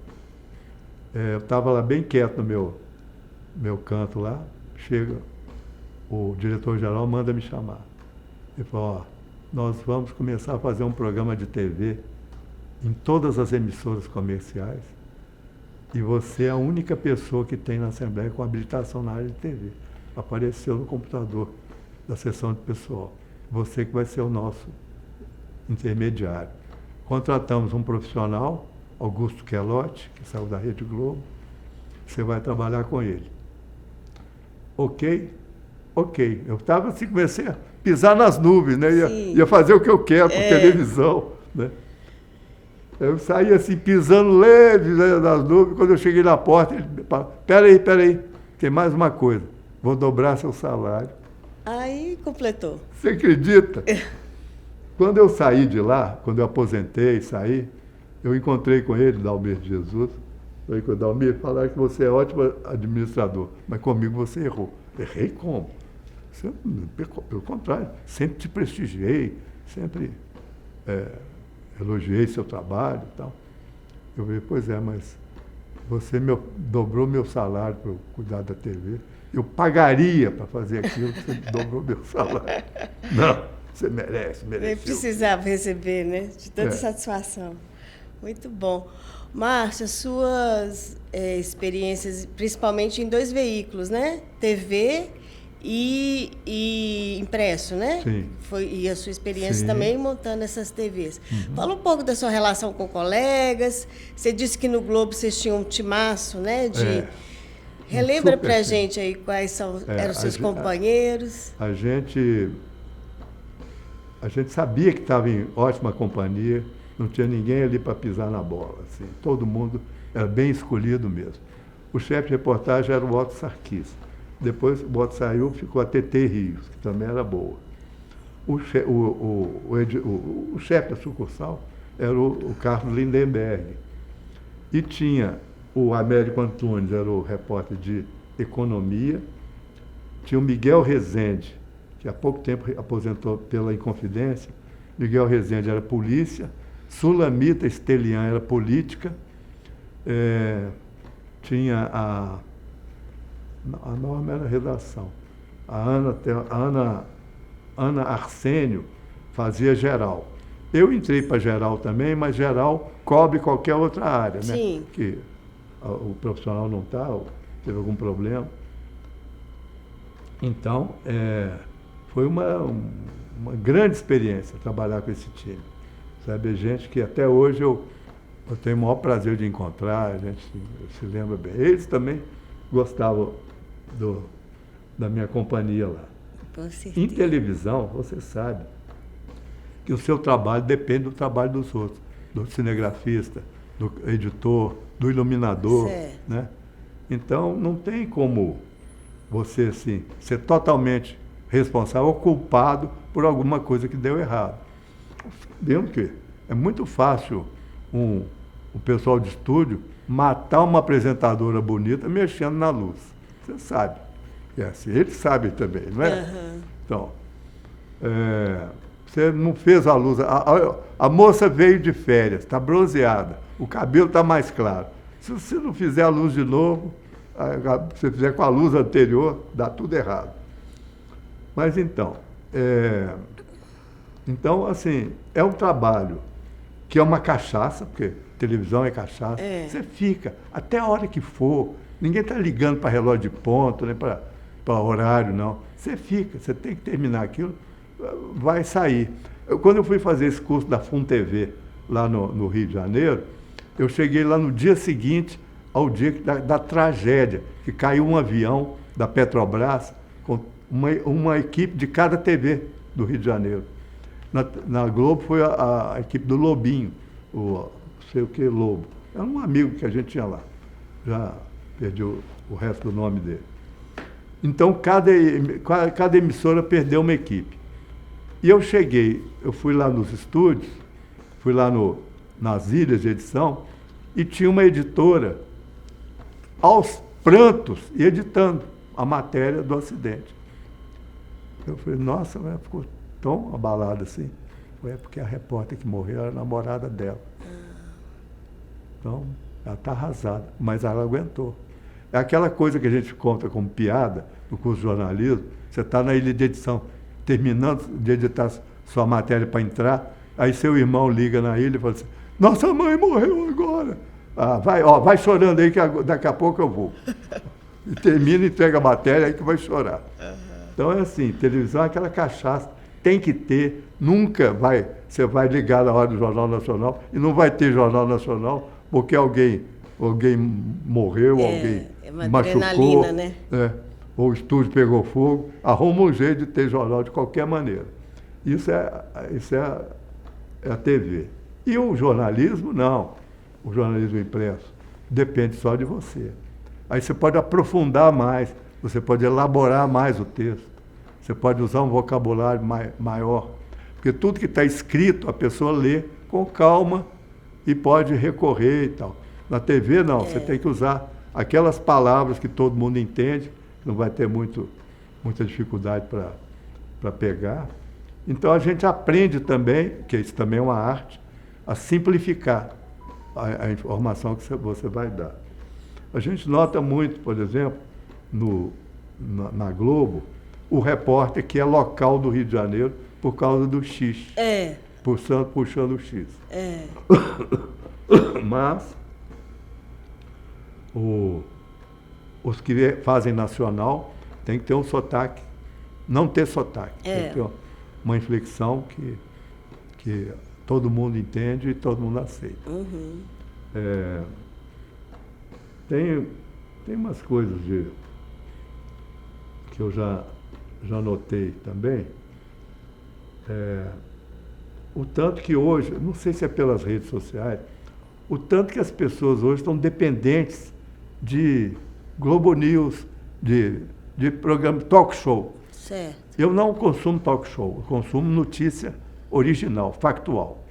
Eu estava lá bem quieto no meu canto lá, chega o diretor-geral, manda me chamar. Ele falou, nós vamos começar a fazer um programa de TV em todas as emissoras comerciais e você é a única pessoa que tem na Assembleia com habilitação na área de TV. Apareceu no computador da sessão de pessoal. Você que vai ser o nosso intermediário. Contratamos um profissional, Augusto Quelotti, que saiu da Rede Globo. Você vai trabalhar com ele. Ok? Ok. Eu estava assim, comecei a pisar nas nuvens, né? Ia fazer o que eu quero por televisão, né? Eu saí assim, pisando leve, né, nas nuvens. Quando eu cheguei na porta, ele falou, peraí, tem mais uma coisa. Vou dobrar seu salário. Aí completou. Você acredita? Quando eu saí de lá, quando eu aposentei, saí, eu encontrei com ele, Dalmir de Jesus. Falei com o Dalmir, falaram que você é ótimo administrador, mas comigo você errou. Errei como? Pelo contrário, sempre te prestigiei, sempre elogiei seu trabalho e tal. Eu falei, pois é, mas você dobrou meu salário para eu cuidar da TV. Eu pagaria para fazer aquilo, você dobrou meu salário. Não, você mereceu. Nem precisava receber, né? De tanta satisfação. Muito bom. Márcia, suas experiências, principalmente em 2 veículos, né? TV e impresso, né? Sim. E a sua experiência também montando essas TVs. Fala um pouco da sua relação com colegas. Você disse que no Globo vocês tinham um timaço, né? Relembra pra gente aí quais eram os seus companheiros. A gente sabia que estava em ótima companhia, não tinha ninguém ali para pisar na bola. Assim. Todo mundo era bem escolhido mesmo. O chefe de reportagem era o Otto Sarkis. Depois o Otto saiu, ficou a TT Rios, que também era boa. O chefe da sucursal era o Carlos Lindenberg. E tinha o Américo Antunes, era o repórter de economia. Tinha o Miguel Rezende, que há pouco tempo aposentou pela Inconfidência. Miguel Rezende era polícia. Sulamita Estelian era política. Tinha a Norma era redação. A Ana Arsênio fazia geral. Eu entrei para geral também, mas geral cobre qualquer outra área, né? Sim. Que o profissional não está, teve algum problema. Então, foi uma grande experiência trabalhar com esse time. Sabe, gente que até hoje eu tenho o maior prazer de encontrar, a gente se lembra bem. Eles também gostavam da minha companhia lá. Com certeza. Em televisão, você sabe que o seu trabalho depende do trabalho dos outros, do cinegrafista, do editor, do iluminador, né? Então, não tem como você assim, ser totalmente responsável ou culpado por alguma coisa que deu errado. Sabendo que é muito fácil o pessoal de estúdio matar uma apresentadora bonita mexendo na luz. Você sabe. Assim, eles sabem também, não é? Uhum. Então, você não fez a luz. A moça veio de férias, está bronzeada, o cabelo está mais claro. Se você não fizer a luz de novo, se você fizer com a luz anterior, dá tudo errado. Mas então, assim, é um trabalho que é uma cachaça, porque televisão é cachaça. Você fica até a hora que for. Ninguém está ligando para relógio de ponto, nem para horário, não. Você fica, você tem que terminar aquilo, vai sair. Quando eu fui fazer esse curso da FUN TV, lá no Rio de Janeiro, eu cheguei lá no dia seguinte ao dia da tragédia, que caiu um avião da Petrobras com uma equipe de cada TV do Rio de Janeiro. Na Globo foi a equipe do Lobinho, o sei o que Lobo. Era um amigo que a gente tinha lá. Já perdi o resto do nome dele. Então, cada emissora perdeu uma equipe. E eu fui lá nos estúdios, fui lá nas ilhas de edição, e tinha uma editora prantos e editando a matéria do acidente. Eu falei, nossa, mas ficou tão abalada assim. Foi porque a repórter que morreu era a namorada dela. Então, ela está arrasada, mas ela aguentou. É aquela coisa que a gente conta como piada no curso de jornalismo. Você está na ilha de edição, terminando de editar sua matéria para entrar, aí seu irmão liga na ilha e fala assim, nossa mãe morreu agora. Ah, vai chorando aí que daqui a pouco eu vou. E termina e entrega a matéria aí que vai chorar. Então é assim, televisão é aquela cachaça, tem que ter, nunca você vai ligar na hora do Jornal Nacional e não vai ter Jornal Nacional porque alguém morreu, alguém machucou, né? Ou o estúdio pegou fogo, arruma um jeito de ter jornal de qualquer maneira. Isso é a TV. E o jornalismo, não. O jornalismo impresso depende só de você. Aí você pode aprofundar mais, você pode elaborar mais o texto, você pode usar um vocabulário maior. Porque tudo que está escrito, a pessoa lê com calma e pode recorrer e tal. Na TV, não, você tem que usar aquelas palavras que todo mundo entende, não vai ter muita dificuldade para pegar. Então a gente aprende também, que isso também é uma arte, a simplificar a informação que você vai dar. A gente nota muito, por exemplo, na Globo, o repórter que é local do Rio de Janeiro por causa do X. Puxando o X. Mas os que fazem nacional tem que ter um sotaque, não ter sotaque, tem que ter uma inflexão que todo mundo entende e todo mundo aceita. Uhum. Tem umas coisas que eu já notei também. O tanto que hoje, não sei se é pelas redes sociais, o tanto que as pessoas hoje estão dependentes de Globo News, de programa talk show. Certo. Eu não consumo talk show, eu consumo notícia original, factual.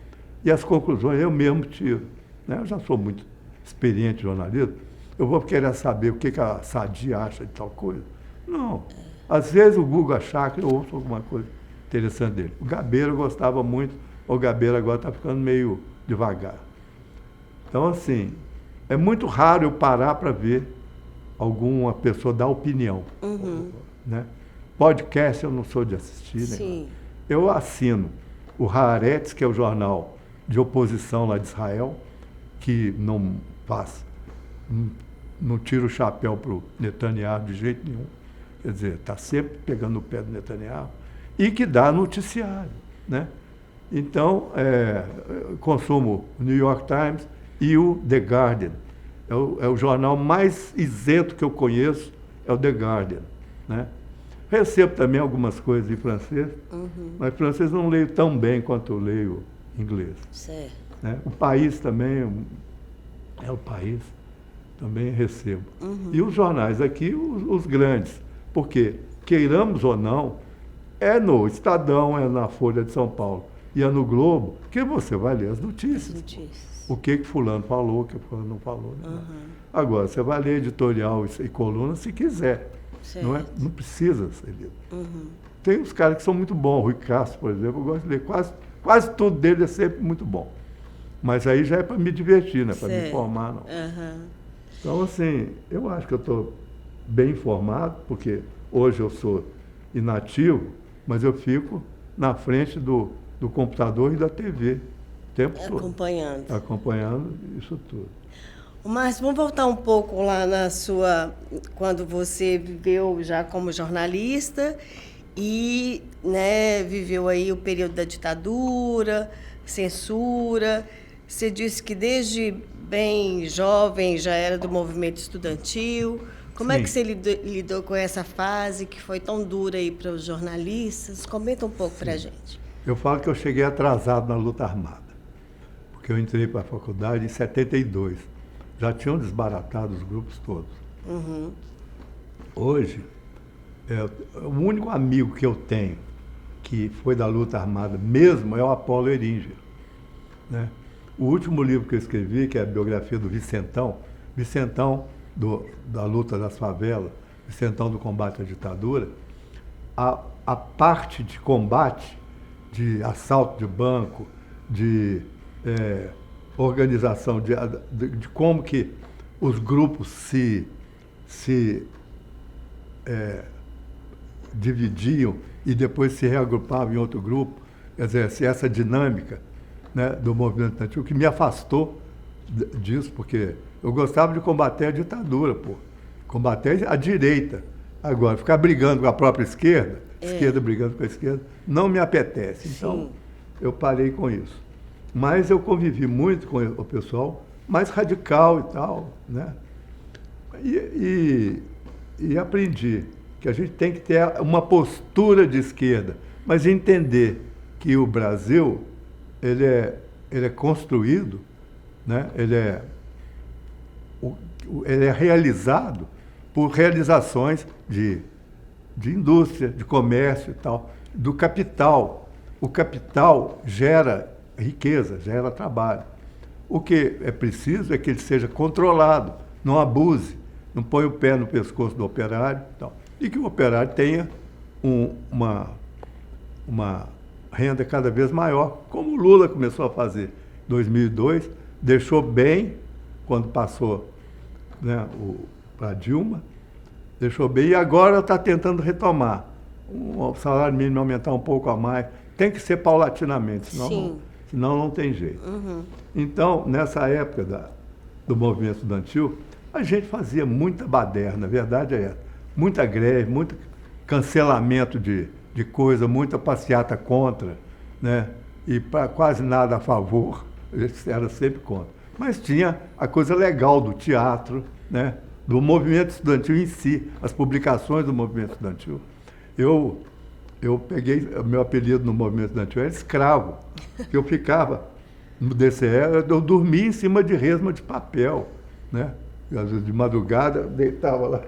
E as conclusões eu mesmo tiro. Né? Eu já sou muito experiente em jornalismo, eu vou querer saber o que a Sadia acha de tal coisa. Não. Às vezes o Guga Chakra, eu ouço alguma coisa interessante dele. O Gabeira eu gostava muito, o Gabeira agora está ficando meio devagar. Então, assim, é muito raro eu parar para ver alguma pessoa dar opinião. Uhum. Né? Podcast eu não sou de assistir. Sim. Né? Eu assino o Haaretz, que é o jornal de oposição lá de Israel, que não tira o chapéu para o Netanyahu de jeito nenhum. Quer dizer, está sempre pegando no pé do Netanyahu e que dá noticiário. Né? Então, consumo o New York Times e o The Guardian. É o jornal mais isento que eu conheço, é o The Guardian. Né? Recebo também algumas coisas em francês, mas francês não leio tão bem quanto eu leio inglês. Certo. Né? O País também, o País, também recebo. E os jornais aqui, os grandes, porque, queiramos ou não, é no Estadão, é na Folha de São Paulo, e é no Globo, que você vai ler as notícias. O que fulano falou, o que fulano não falou. Né? Agora, você vai ler editorial e coluna se quiser. Não precisa ser lido. Tem uns caras que são muito bons, Rui Castro, por exemplo, eu gosto de ler, quase tudo dele é sempre muito bom. Mas aí já é para me divertir, não é para me informar, não. Então, assim, eu acho que eu estou bem informado, porque hoje eu sou inativo, mas eu fico na frente do computador e da TV o tempo todo. Acompanhando isso tudo. Márcio, vamos voltar um pouco lá quando você viveu já como jornalista e, né, viveu aí o período da ditadura, censura. Você disse que desde bem jovem já era do movimento estudantil. Como é que você lidou com essa fase que foi tão dura aí para os jornalistas? Comenta um pouco para a gente. Eu falo que eu cheguei atrasado na luta armada, porque eu entrei para a faculdade em 72. Já tinham desbaratado os grupos todos. Hoje, o único amigo que eu tenho que foi da luta armada mesmo é o Apolo Eringer. Né? O último livro que eu escrevi, que é a biografia do Vicentão da luta das favelas, Vicentão do combate à ditadura, a parte de combate, de assalto de banco, de organização, de como que os grupos se dividiam e depois se reagrupavam em outro grupo, quer dizer, essa dinâmica, né, do movimento estudantil, que me afastou disso, porque eu gostava de combater a ditadura, combater a direita. Agora, ficar brigando com a própria esquerda, esquerda brigando com a esquerda, não me apetece. Então, eu parei com isso. Mas eu convivi muito com o pessoal mais radical e tal, né? E aprendi que a gente tem que ter uma postura de esquerda, mas entender que o Brasil, ele é construído, né? Ele é realizado por realizações de indústria, de comércio e tal, do capital. O capital gera riqueza, gera trabalho. O que é preciso é que ele seja controlado, não abuse, não põe o pé no pescoço do operário e tal. E que o operário tenha uma renda cada vez maior, como o Lula começou a fazer em 2002, deixou bem, quando passou, né, para Dilma, deixou bem, e agora está tentando retomar. O salário mínimo aumentar um pouco a mais, tem que ser paulatinamente, senão não tem jeito. Uhum. Então, nessa época do movimento estudantil, a gente fazia muita baderna, a verdade é essa. Muita greve, muito cancelamento de coisa, muita passeata contra, né? E quase nada a favor, era sempre contra. Mas tinha a coisa legal do teatro, né? Do movimento estudantil em si, as publicações do movimento estudantil. Eu peguei, meu apelido no movimento estudantil era escravo, que eu ficava no DCE, eu dormia em cima de resma de papel, né? Às vezes de madrugada, deitava lá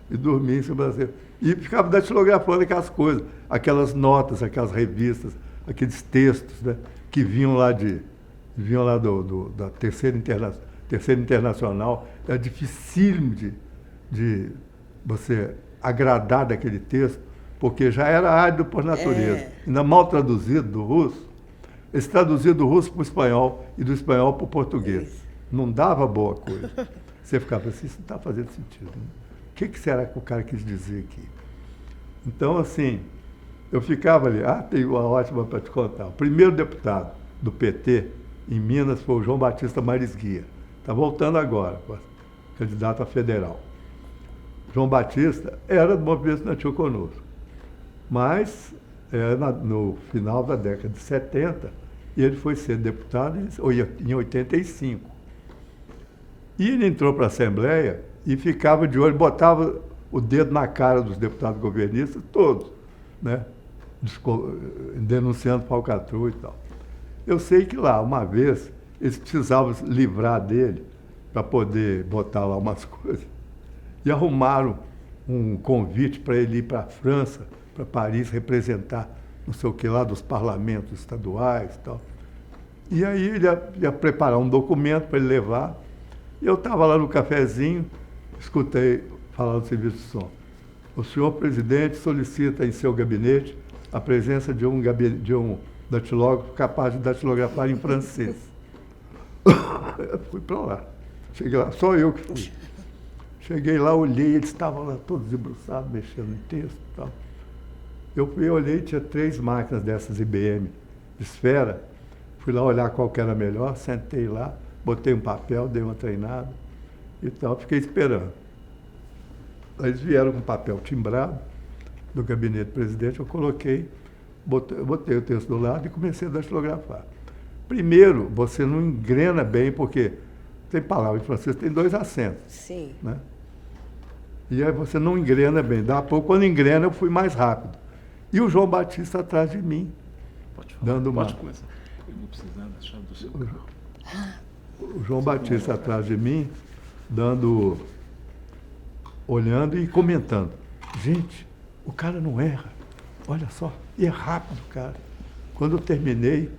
e dormia em cima da resma. E ficava datilografando aquelas coisas, aquelas notas, aquelas revistas, aqueles textos, né? Que vinham lá da Terceira Internacional. Era dificílimo de você agradar daquele texto, porque já era árido por natureza. Ainda mal traduzido do russo, eles traduziam do russo para o espanhol e do espanhol para o português. Não dava boa coisa. Você ficava assim, isso não está fazendo sentido. Né? O que será que o cara quis dizer aqui? Então, assim, eu ficava ali, tem uma ótima para te contar. O primeiro deputado do PT em Minas foi o João Batista Marisguia. Está voltando agora, candidato a federal. João Batista era do movimento estudantil conosco, mas no final da década de 70, e ele foi ser deputado em 85. E ele entrou para a Assembleia e ficava de olho, botava o dedo na cara dos deputados governistas, todos, né? Denunciando falcatrua e tal. Eu sei que lá, uma vez, eles precisavam livrar dele para poder botar lá umas coisas. E arrumaram um convite para ele ir para a França, para Paris, representar não sei o que lá dos parlamentos estaduais e tal. E aí ele ia preparar um documento para ele levar. E eu estava lá no cafezinho, escutei falar do serviço de som. O senhor presidente solicita em seu gabinete a presença de um datilógrafo capaz de datilografar em francês. Eu fui para lá. Cheguei lá, só eu que fui. Cheguei lá, olhei, eles estavam lá todos debruçados, mexendo em texto e tal. Eu olhei, tinha 3 máquinas dessas IBM de esfera. Fui lá olhar qual que era melhor, sentei lá, botei um papel, dei uma treinada e tal, fiquei esperando. Aí eles vieram com papel timbrado do gabinete do presidente, eu coloquei, botei o texto do lado e comecei a datilografar. Primeiro, você não engrena bem, porque tem palavra em francês, tem 2 acentos. Sim. Né? E aí você não engrena bem. Dá pouco, quando engrena, eu fui mais rápido. E o João Batista atrás de mim. Pode falar, dando pode começar. Eu vou precisar da chave do seu carro. O João Batista atrás de mim, olhando e comentando. Gente, o cara não erra. Olha só, e é rápido, cara. Quando eu terminei,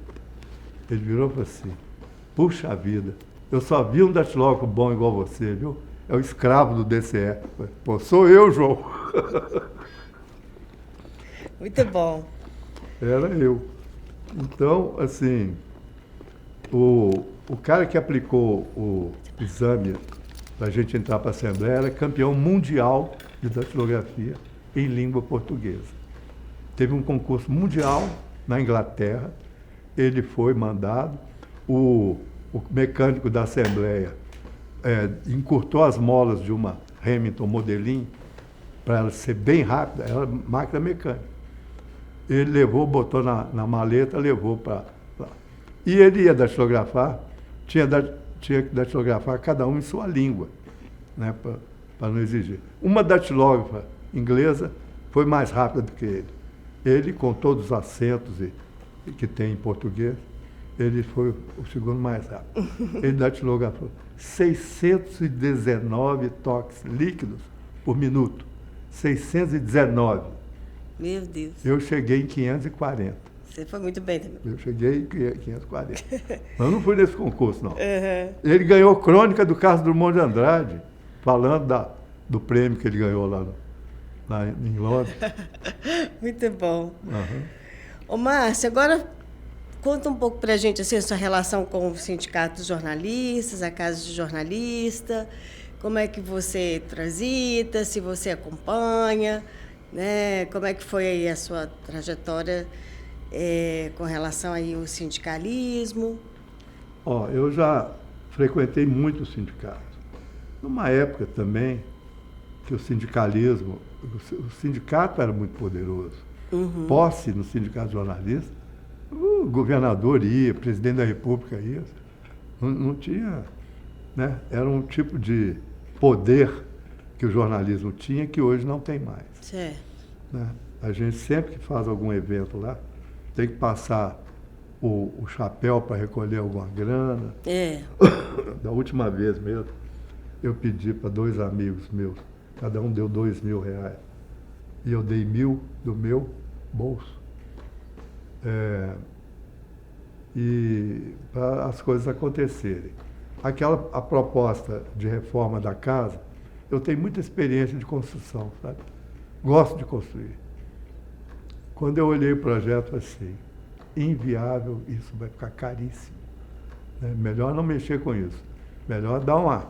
ele virou para assim, puxa vida, eu só vi um datilógrafo bom igual você, viu? é o escravo do DCE. Pô, sou eu, João. Muito bom. Era eu. Então, assim, o cara que aplicou o exame para a gente entrar para a Assembleia era campeão mundial de datilografia em língua portuguesa. Teve um concurso mundial na Inglaterra, ele foi mandado, o mecânico da Assembleia encurtou as molas de uma Remington modelinho para ela ser bem rápida, era máquina mecânica. Ele levou, botou na maleta, levou para lá. E ele ia datilografar, tinha que datilografar cada um em sua língua, né, para não exigir. Uma datilógrafa inglesa foi mais rápida do que ele. Ele, com todos os acentos que tem em português, ele foi o segundo mais rápido. Ele datilografou 619 toques líquidos por minuto. 619. Meu Deus. Eu cheguei em 540. Você foi muito bem também. Eu cheguei em 540. Mas não fui nesse concurso, não. Uhum. Ele ganhou crônica do Carlos Drummond de Andrade, falando do prêmio que ele ganhou lá em Londres. Muito bom. Uhum. Ô, Márcio, agora conta um pouco para a gente assim, a sua relação com o Sindicato dos Jornalistas, a Casa de Jornalista, como é que você transita, se você acompanha, né? Como é que foi aí a sua trajetória com relação aí ao sindicalismo? Eu já frequentei muito o sindicato. Numa época também que o sindicalismo, o sindicato era muito poderoso. Uhum. Posse no sindicato de jornalistas, o governador ia, o presidente da República ia. Não tinha, né? Era um tipo de poder que o jornalismo tinha que hoje não tem mais. Certo. Né? A gente sempre que faz algum evento lá, tem que passar o chapéu para recolher alguma grana. Da última vez mesmo, eu pedi para 2 amigos meus, cada um deu R$2.000. E eu dei 1.000 do meu bolso. E para as coisas acontecerem. A proposta de reforma da casa, eu tenho muita experiência de construção, sabe? Gosto de construir. Quando eu olhei o projeto assim, inviável, isso vai ficar caríssimo. Né? Melhor não mexer com isso. Melhor dar uma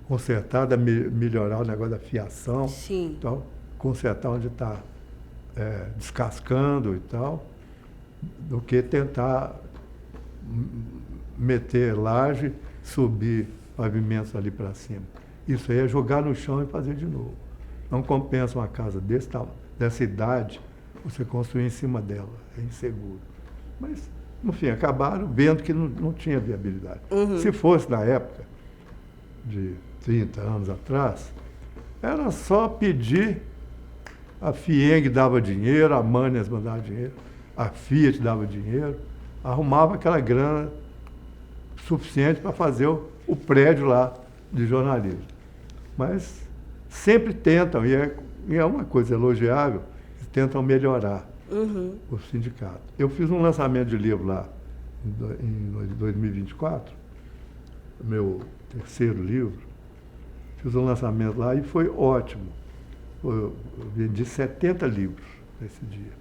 consertada, melhorar o negócio da fiação. Sim. Então, consertar onde está descascando e tal, do que tentar meter laje, subir pavimentos ali para cima. Isso aí é jogar no chão e fazer de novo. Não compensa uma casa dessa idade, você construir em cima dela, é inseguro. Mas, no fim, acabaram vendo que não tinha viabilidade. Uhum. Se fosse na época de 30 anos atrás, era só pedir, a FIENG dava dinheiro, a Manes mandava dinheiro, a Fiat dava dinheiro, arrumava aquela grana suficiente para fazer o prédio lá de jornalismo. Mas sempre tentam, e é uma coisa elogiável, tentam melhorar o sindicato. Eu fiz um lançamento de livro lá em 2024, meu terceiro livro, fiz um lançamento lá e foi ótimo. Eu vendi 70 livros nesse dia.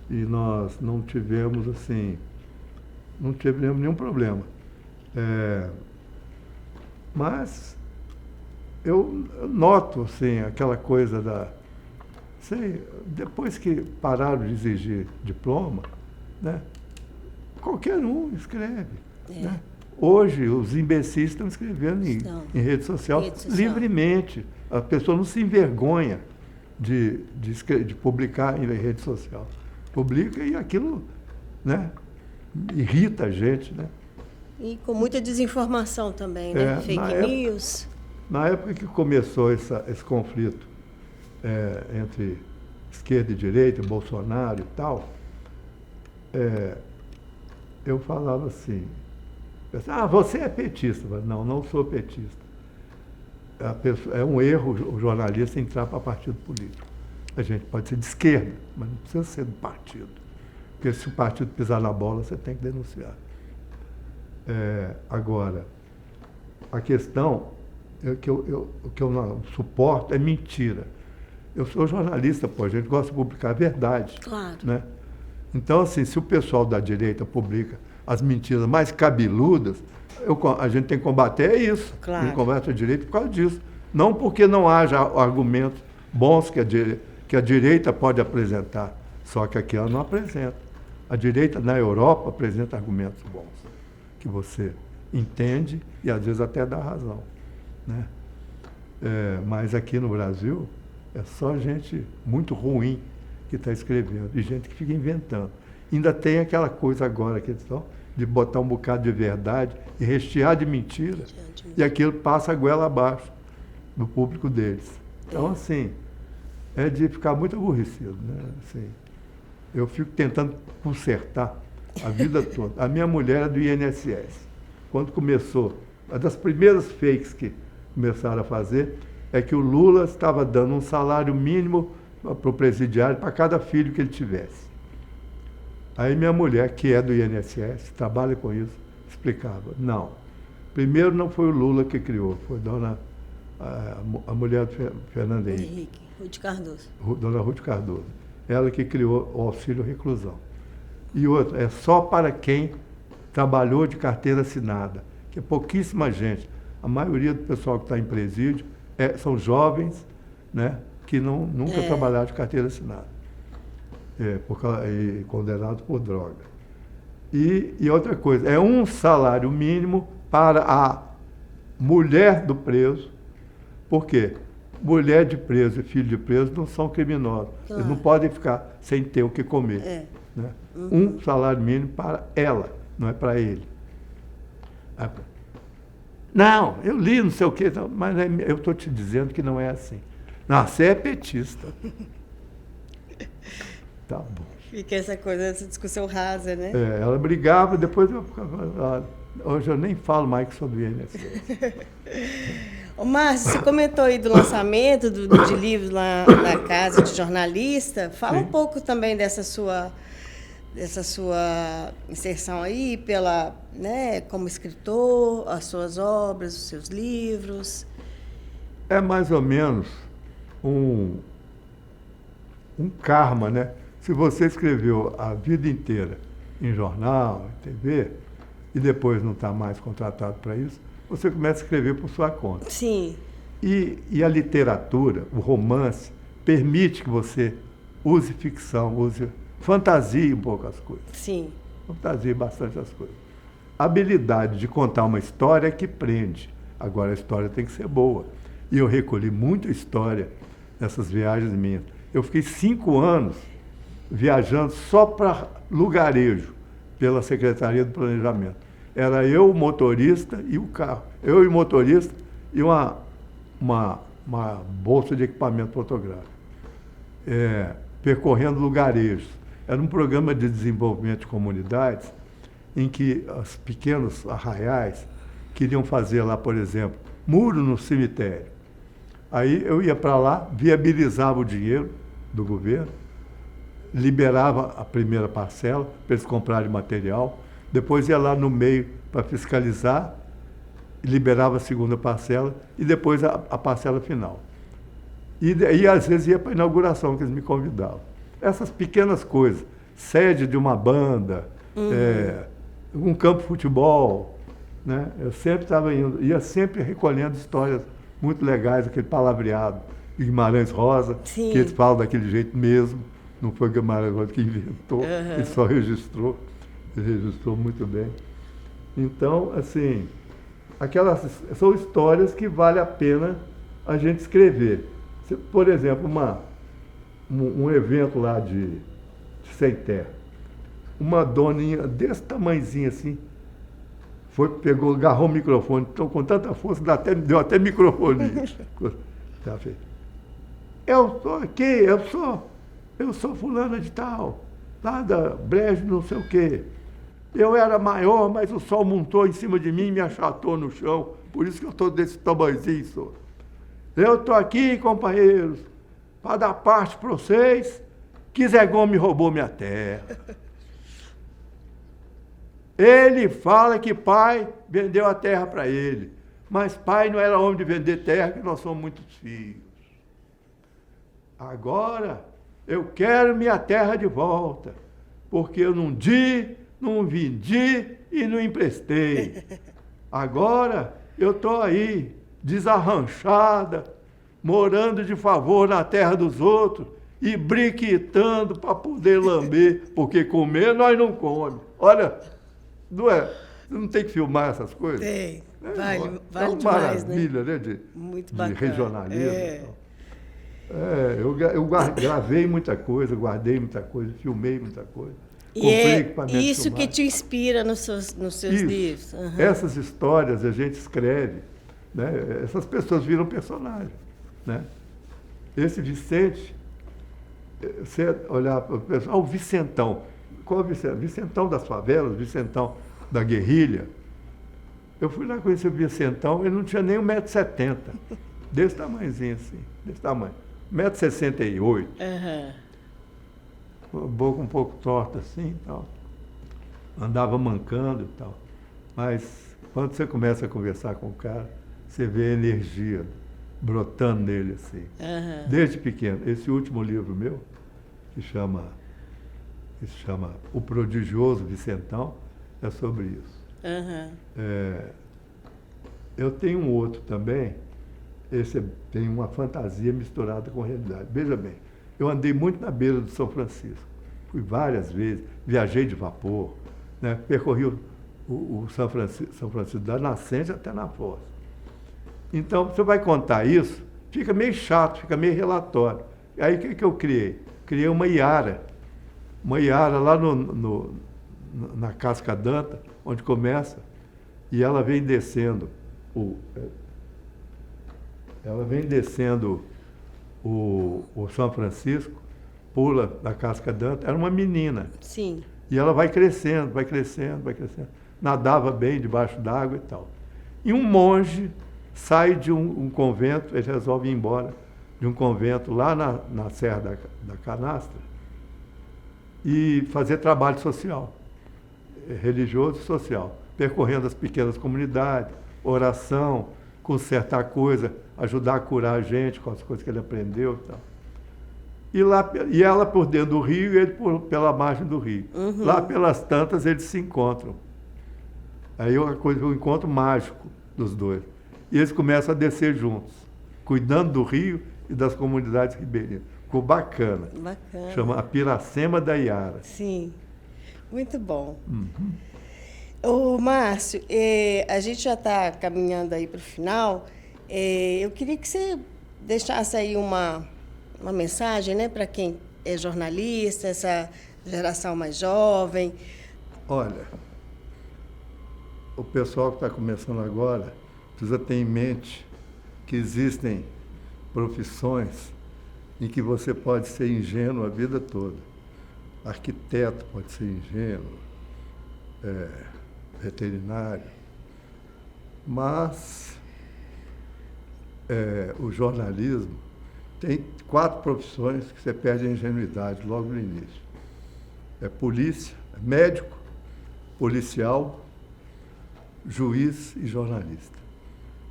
E nós não tivemos, assim, não tivemos nenhum problema. Mas eu noto, assim, aquela coisa depois que pararam de exigir diploma, né, qualquer um escreve. Né? Hoje, os imbecis estão escrevendo em rede social livremente. A pessoa não se envergonha de publicar em rede social. Publica e aquilo, né, irrita a gente. Né? E com muita desinformação também, né? Fake news. Na época que começou esse conflito entre esquerda e direita, Bolsonaro e tal, eu falava assim, você é petista. Não sou petista. É um erro o jornalista entrar para partido político. A gente pode ser de esquerda, mas não precisa ser do partido. Porque se o partido pisar na bola, você tem que denunciar. Agora, a questão o que eu não suporto é mentira. Eu sou jornalista, pô, a gente gosta de publicar a verdade. Claro. Né? Então, assim, se o pessoal da direita publica as mentiras mais cabeludas, a gente tem que combater isso. Claro. A gente combate a direita por causa disso. Não porque não haja argumentos bons que a direita pode apresentar, só que aqui ela não apresenta. A direita na Europa apresenta argumentos bons, que você entende e às vezes até dá razão. Né? Mas aqui no Brasil é só gente muito ruim que está escrevendo, e gente que fica inventando. Ainda tem aquela coisa agora que eles estão de botar um bocado de verdade e rechear de mentira, e aquilo passa a goela abaixo do público deles. Então, assim, é de ficar muito aborrecido. Né? Assim, eu fico tentando consertar a vida toda. A minha mulher é do INSS. Quando começou, uma das primeiras fakes que começaram a fazer é que o Lula estava dando um salário mínimo para o presidiário para cada filho que ele tivesse. Aí minha mulher, que é do INSS, trabalha com isso, explicava. Não. Primeiro não foi o Lula que criou, foi a mulher do Fernando Henrique. Ruth Cardoso. Dona Ruth Cardoso. Ela que criou o auxílio reclusão. E outra, é só para quem trabalhou de carteira assinada, que é pouquíssima gente. A maioria do pessoal que está em presídio são jovens, né, que nunca trabalharam de carteira assinada, condenados por droga. E outra coisa, é um salário mínimo para a mulher do preso. Por quê? Mulher de preso e filho de preso não são criminosos. Claro. Eles não podem ficar sem ter o que comer. Né? Um salário mínimo para ela, não é para ele. Não, eu li não sei o quê, mas eu estou te dizendo que não é assim. Não, você é petista. Tá bom. Fica essa coisa, essa discussão rasa, né? Ela brigava, depois hoje eu nem falo mais que sobre INSS. Ô, Márcio, você comentou aí do lançamento de livros lá na Casa de Jornalista. Fala um pouco também dessa sua inserção aí, como escritor, as suas obras, os seus livros. É mais ou menos um karma, né? Se você escreveu a vida inteira em jornal, em TV, e depois não está mais contratado para isso, você começa a escrever por sua conta. Sim. E a literatura, o romance, permite que você use ficção, fantasie um pouco as coisas. Sim. Fantasie bastante as coisas. A habilidade de contar uma história é que prende. Agora, a história tem que ser boa. E eu recolhi muita história nessas viagens minhas. Eu fiquei 5 anos viajando só para lugarejo, pela Secretaria do Planejamento. Era eu, o motorista e o carro. Eu e o motorista e uma bolsa de equipamento fotográfico. Percorrendo lugarejos. Era um programa de desenvolvimento de comunidades em que os pequenos arraiais queriam fazer lá, por exemplo, muro no cemitério. Aí eu ia para lá, viabilizava o dinheiro do governo, liberava a primeira parcela para eles comprarem material, depois ia lá no meio para fiscalizar, liberava a segunda parcela e depois a parcela final. E às vezes ia para a inauguração, que eles me convidavam. Essas pequenas coisas, sede de uma banda, um campo de futebol, né? Eu sempre estava indo, ia sempre recolhendo histórias muito legais, aquele palavreado de Guimarães Rosa, Sim. que eles falam daquele jeito mesmo, não foi Guimarães Rosa que inventou, ele só registrou, ele registrou muito bem. Então, assim, aquelas são histórias que vale a pena a gente escrever. Por exemplo, um evento lá de Sem Terra, uma doninha desse tamanhozinho assim, agarrou o microfone, então, com tanta força, deu até microfone. Eu estou aqui, eu sou fulana de tal, lá da Brejo não sei o quê. Eu era maior, mas o sol montou em cima de mim e me achatou no chão, por isso que eu estou desse tamanhozinho, senhor. Eu estou aqui, companheiros, para dar parte para vocês, que Zé Gomes roubou minha terra. Ele fala que pai vendeu a terra para ele. Mas pai não era homem de vender terra, que nós somos muitos filhos. Agora eu quero minha terra de volta, porque eu não di, não vendi e não emprestei. Agora eu estou aí, desarranchada, morando de favor na terra dos outros e briquitando para poder lamber, porque comer nós não comemos. Olha, não tem que filmar essas coisas? Tem, Vale vale uma demais, maravilha, né? De Muito bacana. regionalismo. É. E tal. Eu gravei muita coisa, guardei muita coisa, filmei muita coisa. E é equipamento de isso que filmagem. te inspira nos seus Isso. livros. Uhum. Essas histórias a gente escreve, né? Essas pessoas viram personagens, né? Esse Vicente, você olhar para o pessoal, o Vicentão. Qual é o Vicentão? Vicentão das favelas, Vicentão da guerrilha. Eu fui lá conhecer o Vicentão, ele não tinha nem 1,70 m, desse tamanhozinho assim, desse tamanho. 1,68 m. Uhum. Boca um pouco torta assim e tal. Andava mancando e tal. Mas quando você começa a conversar com o cara, você vê a energia brotando nele assim. Uhum. Desde pequeno. Esse último livro meu, que se chama O Prodigioso Vicentão, é sobre isso. Uhum. Eu tenho um outro também, esse tem uma fantasia misturada com realidade. Veja bem, eu andei muito na beira do São Francisco, fui várias vezes, viajei de vapor, né? Percorri o São Francisco da nascente até na foz. Então, você vai contar isso, fica meio chato, fica meio relatório. Aí o que eu criei? Criei uma iara lá na Casca d'Anta, onde começa, e ela vem descendo o São Francisco, pula da Casca d'Anta, era uma menina. Sim. E ela vai crescendo, vai crescendo, vai crescendo. Nadava bem debaixo d'água e tal. E um monge sai de um convento, ele resolve ir embora de um convento lá na Serra da Canastra e fazer trabalho social, religioso e social, percorrendo as pequenas comunidades, oração, consertar coisa, ajudar a curar a gente com as coisas que ele aprendeu e tal. E ela por dentro do rio e ele pela margem do rio. Uhum. Lá pelas tantas eles se encontram. Aí é um encontro mágico dos dois. E eles começam a descer juntos, cuidando do rio e das comunidades ribeirinhas. Ficou bacana. Bacana. Chama A Piracema da Iara. Sim, muito bom. Uhum. Ô, Márcio, a gente já está caminhando aí para o final. Eu queria que você deixasse aí uma mensagem, né, para quem é jornalista, essa geração mais jovem. Olha, o pessoal que está começando agora precisa ter em mente que existem profissões em que você pode ser ingênuo a vida toda. Arquiteto pode ser ingênuo, veterinário, mas o jornalismo tem 4 profissões que você perde a ingenuidade logo no início. É polícia, médico, policial, juiz e jornalista.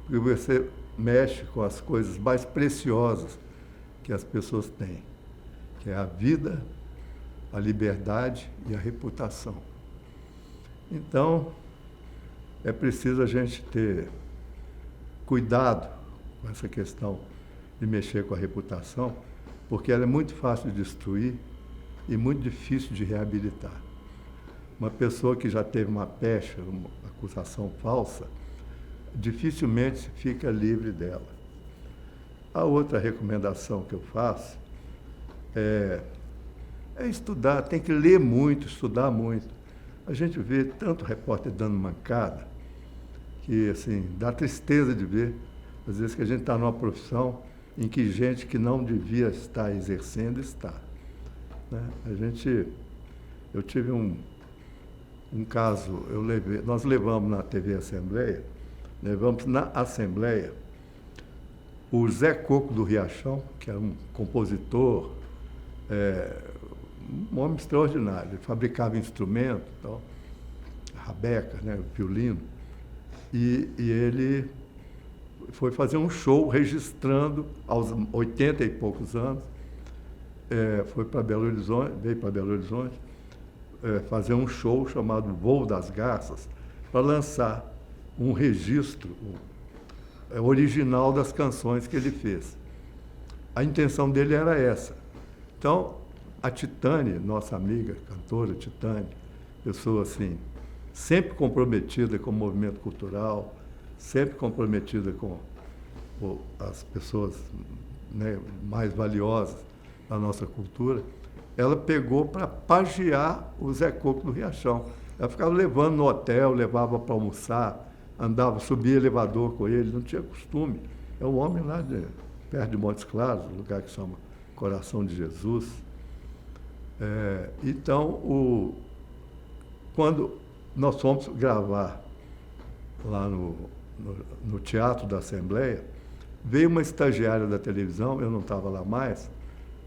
Porque você mexe com as coisas mais preciosas que as pessoas têm, que é a vida, a liberdade e a reputação. Então, é preciso a gente ter cuidado com essa questão de mexer com a reputação, porque ela é muito fácil de destruir e muito difícil de reabilitar. Uma pessoa que já teve uma pecha, uma acusação falsa, dificilmente fica livre dela. A outra recomendação que eu faço é estudar, tem que ler muito, estudar muito. A gente vê tanto repórter dando mancada que, assim, dá tristeza de ver, às vezes, que a gente está numa profissão em que gente que não devia estar exercendo está. Né? Eu tive um caso, nós levamos na TV Assembleia, levamos na Assembleia o Zé Coco do Riachão, que era um compositor, um homem extraordinário. Ele fabricava instrumentos, tal, rabeca, né, violino, e ele foi fazer um show registrando aos 80 e poucos anos. Foi para Belo Horizonte, veio para Belo Horizonte, fazer um show chamado Voo das Garças, para lançar um registro original das canções que ele fez. A intenção dele era essa. Então, a Titânia, nossa amiga, cantora Titânia, pessoa assim, sempre comprometida com o movimento cultural, sempre comprometida com as pessoas, né, mais valiosas da nossa cultura, ela pegou para pagear o Zé Coco do Riachão. Ela ficava levando no hotel, levava para almoçar, andava, subia elevador com ele, não tinha costume. É um homem lá perto de Montes Claros, um lugar que chama Coração de Jesus. Então, quando nós fomos gravar lá no Teatro da Assembleia, veio uma estagiária da televisão, eu não estava lá mais,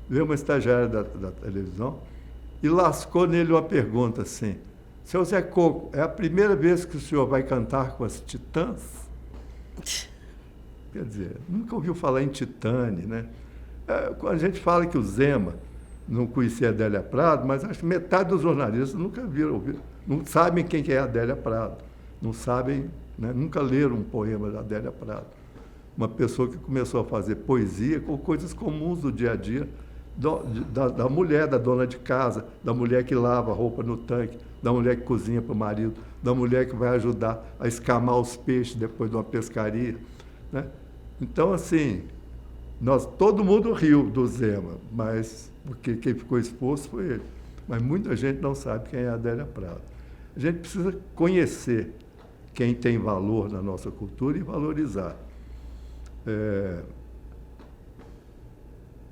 veio uma estagiária da televisão e lascou nele uma pergunta assim: seu Zé Coco, é a primeira vez que o senhor vai cantar com as Titãs? Quer dizer, nunca ouviu falar em Titânia, né? Quando a gente fala que o Zema não conhecia a Adélia Prado, mas acho que metade dos jornalistas nunca viram, não sabem quem que é a Adélia Prado, não sabem, né, nunca leram um poema da Adélia Prado. Uma pessoa que começou a fazer poesia com coisas comuns do dia a dia, da mulher, da dona de casa, da mulher que lava a roupa no tanque, da mulher que cozinha para o marido, da mulher que vai ajudar a escamar os peixes depois de uma pescaria, né? Então, assim, todo mundo riu do Zema, mas porque quem ficou exposto foi ele. Mas muita gente não sabe quem é a Adélia Prado. A gente precisa conhecer quem tem valor na nossa cultura e valorizar.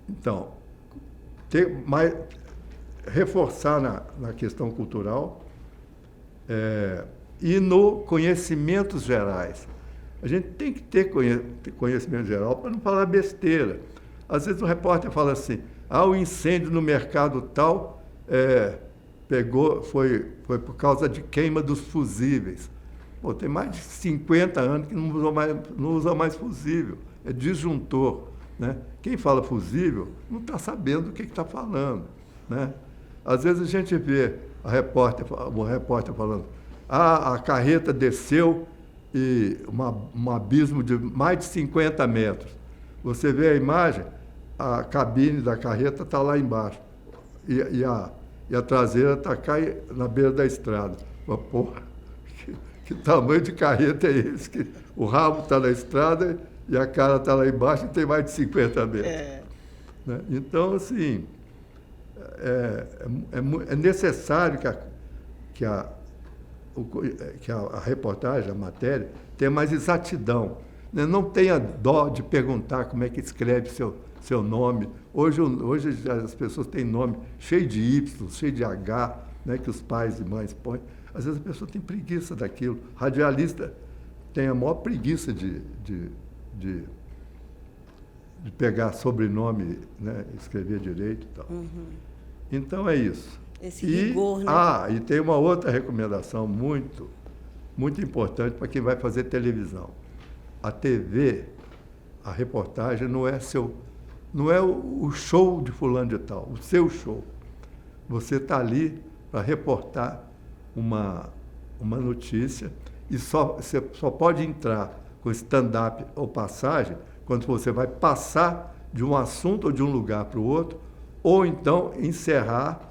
Então, reforçar na questão cultural e no conhecimentos gerais. A gente tem que ter conhecimento geral para não falar besteira. Às vezes o repórter fala assim: o incêndio no mercado tal foi por causa de queima dos fusíveis. Pô, tem mais de 50 anos que não usa mais fusível, é disjuntor, né? Quem fala fusível não está sabendo do que está falando, né? Às vezes a gente vê o repórter falando: a carreta desceu e um abismo de mais de 50 metros. Você vê a imagem, a cabine da carreta está lá embaixo e a traseira está cá na beira da estrada. Mas, porra, que tamanho de carreta é esse? Que o rabo está na estrada e a cara está lá embaixo e tem mais de 50 metros. Né? Então, assim, é necessário que a reportagem, a matéria, tenha mais exatidão. Né? Não tenha dó de perguntar como é que escreve seu nome. Hoje as pessoas têm nome cheio de Y, cheio de H, né, que os pais e mães põem. Às vezes a pessoa tem preguiça daquilo. Radialista tem a maior preguiça de pegar sobrenome, né, escrever direito e tal. Uhum. Então é isso. Esse rigor, né? E tem uma outra recomendação muito, muito importante para quem vai fazer televisão. A TV, a reportagem não é o show de fulano de tal, o seu show. Você está ali para reportar uma notícia e você só pode entrar com stand-up ou passagem quando você vai passar de um assunto ou de um lugar para o outro, ou então encerrar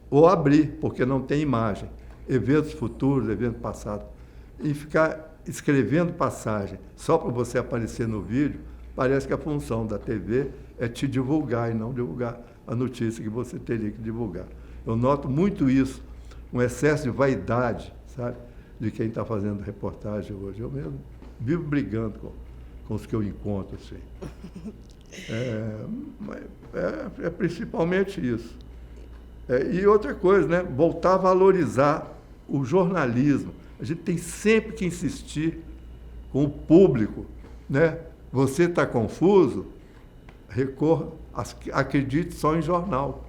ou abrir, porque não tem imagem. Eventos futuros, eventos passados. E ficar escrevendo passagem só para você aparecer no vídeo, parece que a função da TV é te divulgar e não divulgar a notícia que você teria que divulgar. Eu noto muito isso, um excesso de vaidade, sabe, de quem está fazendo reportagem hoje. Eu mesmo vivo brigando com os que eu encontro, assim. É principalmente isso. E outra coisa, né? Voltar a valorizar o jornalismo. A gente tem sempre que insistir com o público, né? Você está confuso? Acredite só em jornal.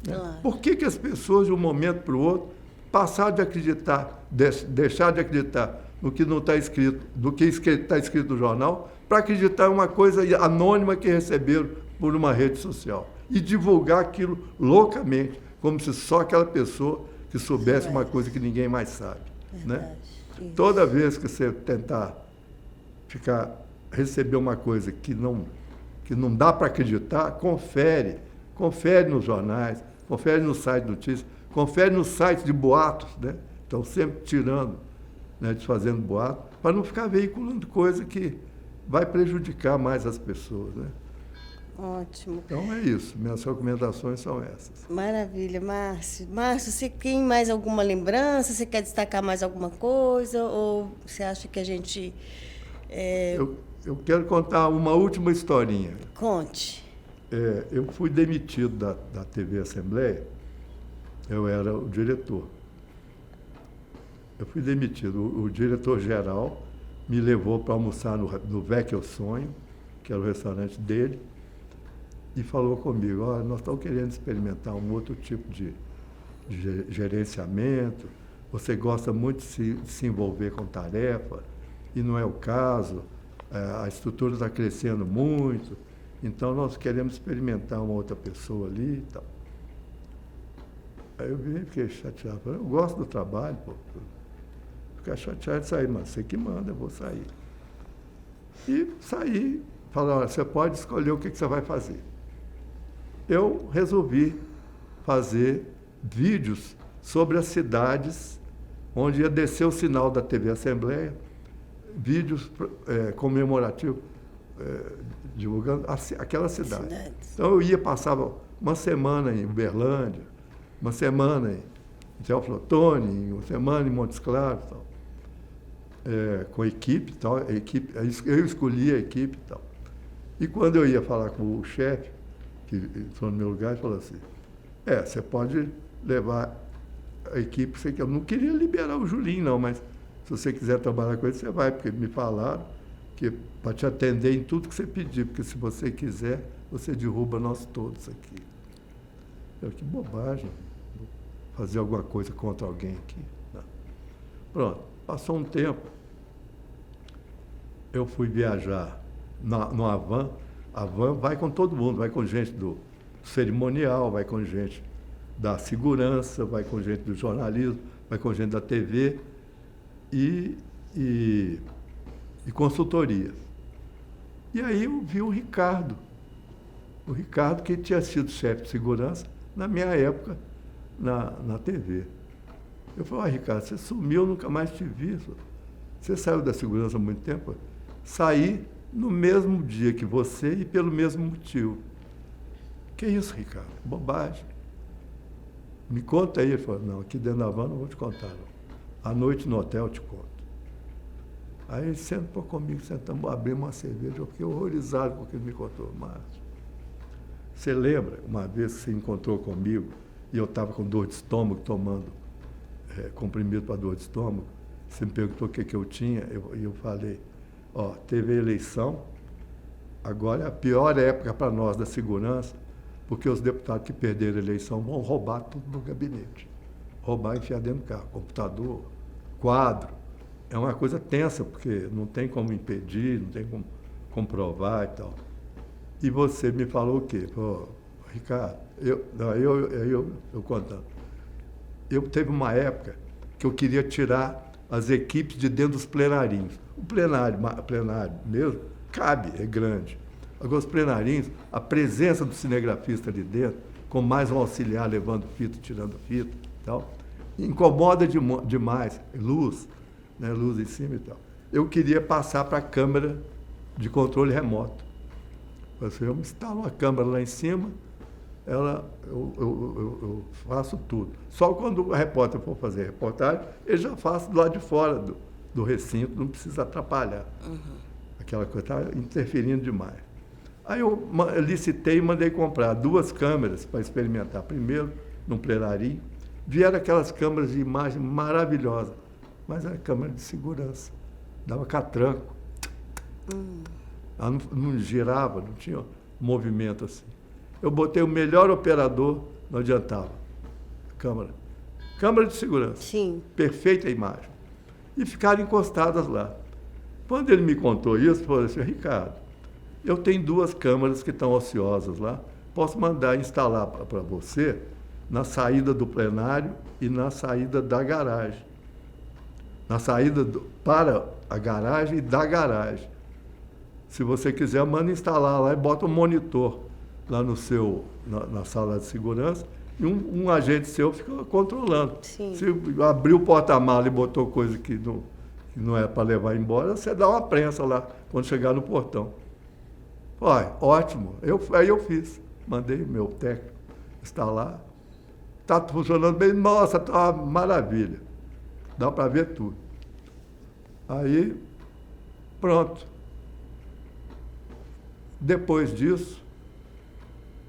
Né? Claro. Por que as pessoas, de um momento para o outro, passaram de acreditar, deixaram de acreditar no que não está escrito, do que está escrito no jornal, para acreditar em uma coisa anônima que receberam por uma rede social. E divulgar aquilo loucamente, como se só aquela pessoa que soubesse uma coisa que ninguém mais sabe. Né? Toda vez que você tentar receber uma coisa que não dá para acreditar, confere nos jornais, confere no site de notícias, confere no site de boatos, né? Estão sempre tirando, né, desfazendo boatos, para não ficar veiculando coisa que vai prejudicar mais as pessoas, né? Ótimo. Então é isso, minhas recomendações são essas. Maravilha, Márcio. Márcio, você tem mais alguma lembrança? Você quer destacar mais alguma coisa? Ou você acha que a gente... Eu quero contar uma última historinha. Conte. Eu fui demitido da TV Assembleia, eu era o diretor. Eu fui demitido. O diretor-geral me levou para almoçar no Vecchio Sonho, que era o restaurante dele, e falou comigo, olha, nós estamos querendo experimentar um outro tipo de gerenciamento, você gosta muito de se envolver com tarefa, e não é o caso, a estrutura está crescendo muito, então nós queremos experimentar uma outra pessoa ali e tal. Aí eu vi, fiquei chateado, falei, eu gosto do trabalho, pô. Ficar chateado de sair, mas você que manda, eu vou sair. E saí, falei, olha, você pode escolher o que você vai fazer. Eu resolvi fazer vídeos sobre as cidades onde ia descer o sinal da TV Assembleia, vídeos comemorativos, divulgando aquela cidade. Então eu passava uma semana em Uberlândia, uma semana em Teófilo Otoni, uma semana em Montes Claros, tal. Com equipe, tal, eu escolhi a equipe e tal. E quando eu ia falar com o chefe, que entrou no meu lugar, ele falou assim, você pode levar a equipe, eu não queria liberar o Julinho, não, mas se você quiser trabalhar com ele, você vai, porque me falaram que para te atender em tudo que você pedir, porque se você quiser, você derruba nós todos aqui. Que bobagem, fazer alguma coisa contra alguém aqui. Não. Pronto, passou um tempo, eu fui viajar numa van. A van vai com todo mundo, vai com gente do cerimonial, vai com gente da segurança, vai com gente do jornalismo, vai com gente da TV e consultoria. E aí eu vi o Ricardo que tinha sido chefe de segurança na minha época na TV. Eu falei, Ricardo, você sumiu, nunca mais te vi. Você saiu da segurança há muito tempo? Saí no mesmo dia que você e pelo mesmo motivo. Que isso, Ricardo? Bobagem. Me conta aí. Ele falou, não, aqui dentro da van não vou te contar, não. À noite no hotel eu te conto. Aí ele sentou comigo, sentamos, abrimos uma cerveja, eu fiquei horrorizado com o que ele me contou. Márcio, você lembra uma vez que você encontrou comigo e eu estava com dor de estômago, tomando comprimido para dor de estômago? Você me perguntou o que eu tinha, e eu falei, teve a eleição, agora é a pior época para nós da segurança, porque os deputados que perderam a eleição vão roubar tudo no gabinete. Roubar e enfiar dentro do carro, computador, quadro. É uma coisa tensa, porque não tem como impedir, não tem como comprovar e tal. E você me falou o quê? Ricardo, eu contando. Eu teve uma época que eu queria tirar as equipes de dentro dos plenarinhos. O plenário mesmo, cabe, é grande. Agora, os plenarinhos, a presença do cinegrafista ali dentro, com mais um auxiliar levando fita, tirando fita e tal, incomoda demais. Luz, né, luz em cima e tal. Eu queria passar para a câmera de controle remoto. Eu instalo uma câmera lá em cima, eu faço tudo. Só quando o repórter for fazer reportagem, ele já faz do lado de fora do recinto, não precisa atrapalhar. Uhum. Aquela coisa está interferindo demais. Aí eu licitei e mandei comprar 2 câmeras para experimentar. Primeiro, num plenarinho, vieram aquelas câmeras de imagem maravilhosas, mas era câmera de segurança, dava catranco. Ela não girava, não tinha movimento assim. Eu botei o melhor operador, não adiantava. Câmera de segurança. Sim. Perfeita a imagem. e ficaram encostadas lá. Quando ele me contou isso, ele falou assim, Ricardo, eu tenho 2 câmaras que estão ociosas lá, posso mandar instalar para você na saída do plenário e na saída da garagem. Na saída para a garagem e da garagem. Se você quiser, manda instalar lá e bota um monitor lá na sala de segurança e um agente seu fica controlando. Sim. Se abriu o porta-mala e botou coisa que não é para levar embora, você dá uma prensa lá quando chegar no portão. Olha, ótimo. Aí eu fiz. Mandei meu técnico instalar. Está funcionando bem. Nossa, está uma maravilha. Dá para ver tudo. Aí, pronto. Depois disso,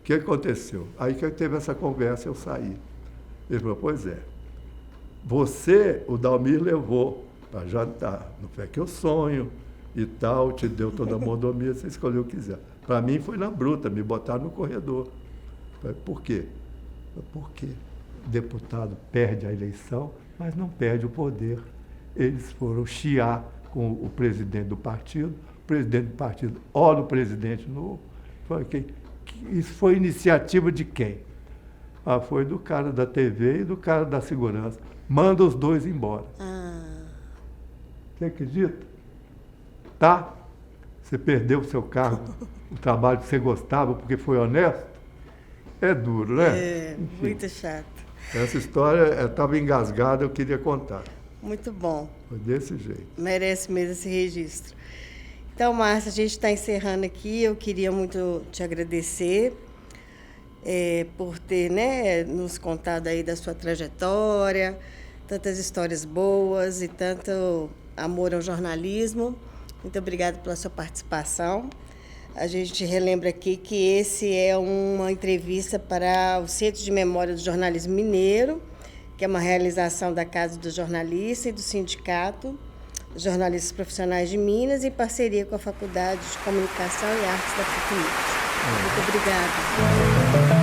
o que aconteceu? Aí que teve essa conversa, eu saí. Ele falou, pois é, o Dalmir levou para jantar, não foi que eu sonho e tal, te deu toda a mordomia, você escolheu o que quiser. Para mim foi na bruta, me botaram no corredor. Falei, por quê? Porque o deputado perde a eleição, mas não perde o poder. Eles foram chiar com o presidente do partido olha o presidente novo. Falei, isso foi iniciativa de quem? Foi do cara da TV e do cara da segurança. Manda os 2 embora. Você acredita? Tá? Você perdeu o seu cargo, o trabalho que você gostava porque foi honesto? É duro, né? É, muito chato. Essa história estava engasgada, eu queria contar. Muito bom. Foi desse jeito. Merece mesmo esse registro. Então, Márcia, a gente está encerrando aqui. Eu queria muito te agradecer por ter, né, nos contado aí da sua trajetória, tantas histórias boas e tanto amor ao jornalismo. Muito obrigada pela sua participação. A gente relembra aqui que esse é uma entrevista para o Centro de Memória do Jornalismo Mineiro, que é uma realização da Casa do Jornalista e do Sindicato dos Jornalistas Profissionais de Minas, em parceria com a Faculdade de Comunicação e Artes da PUC-Minas. Muito obrigada.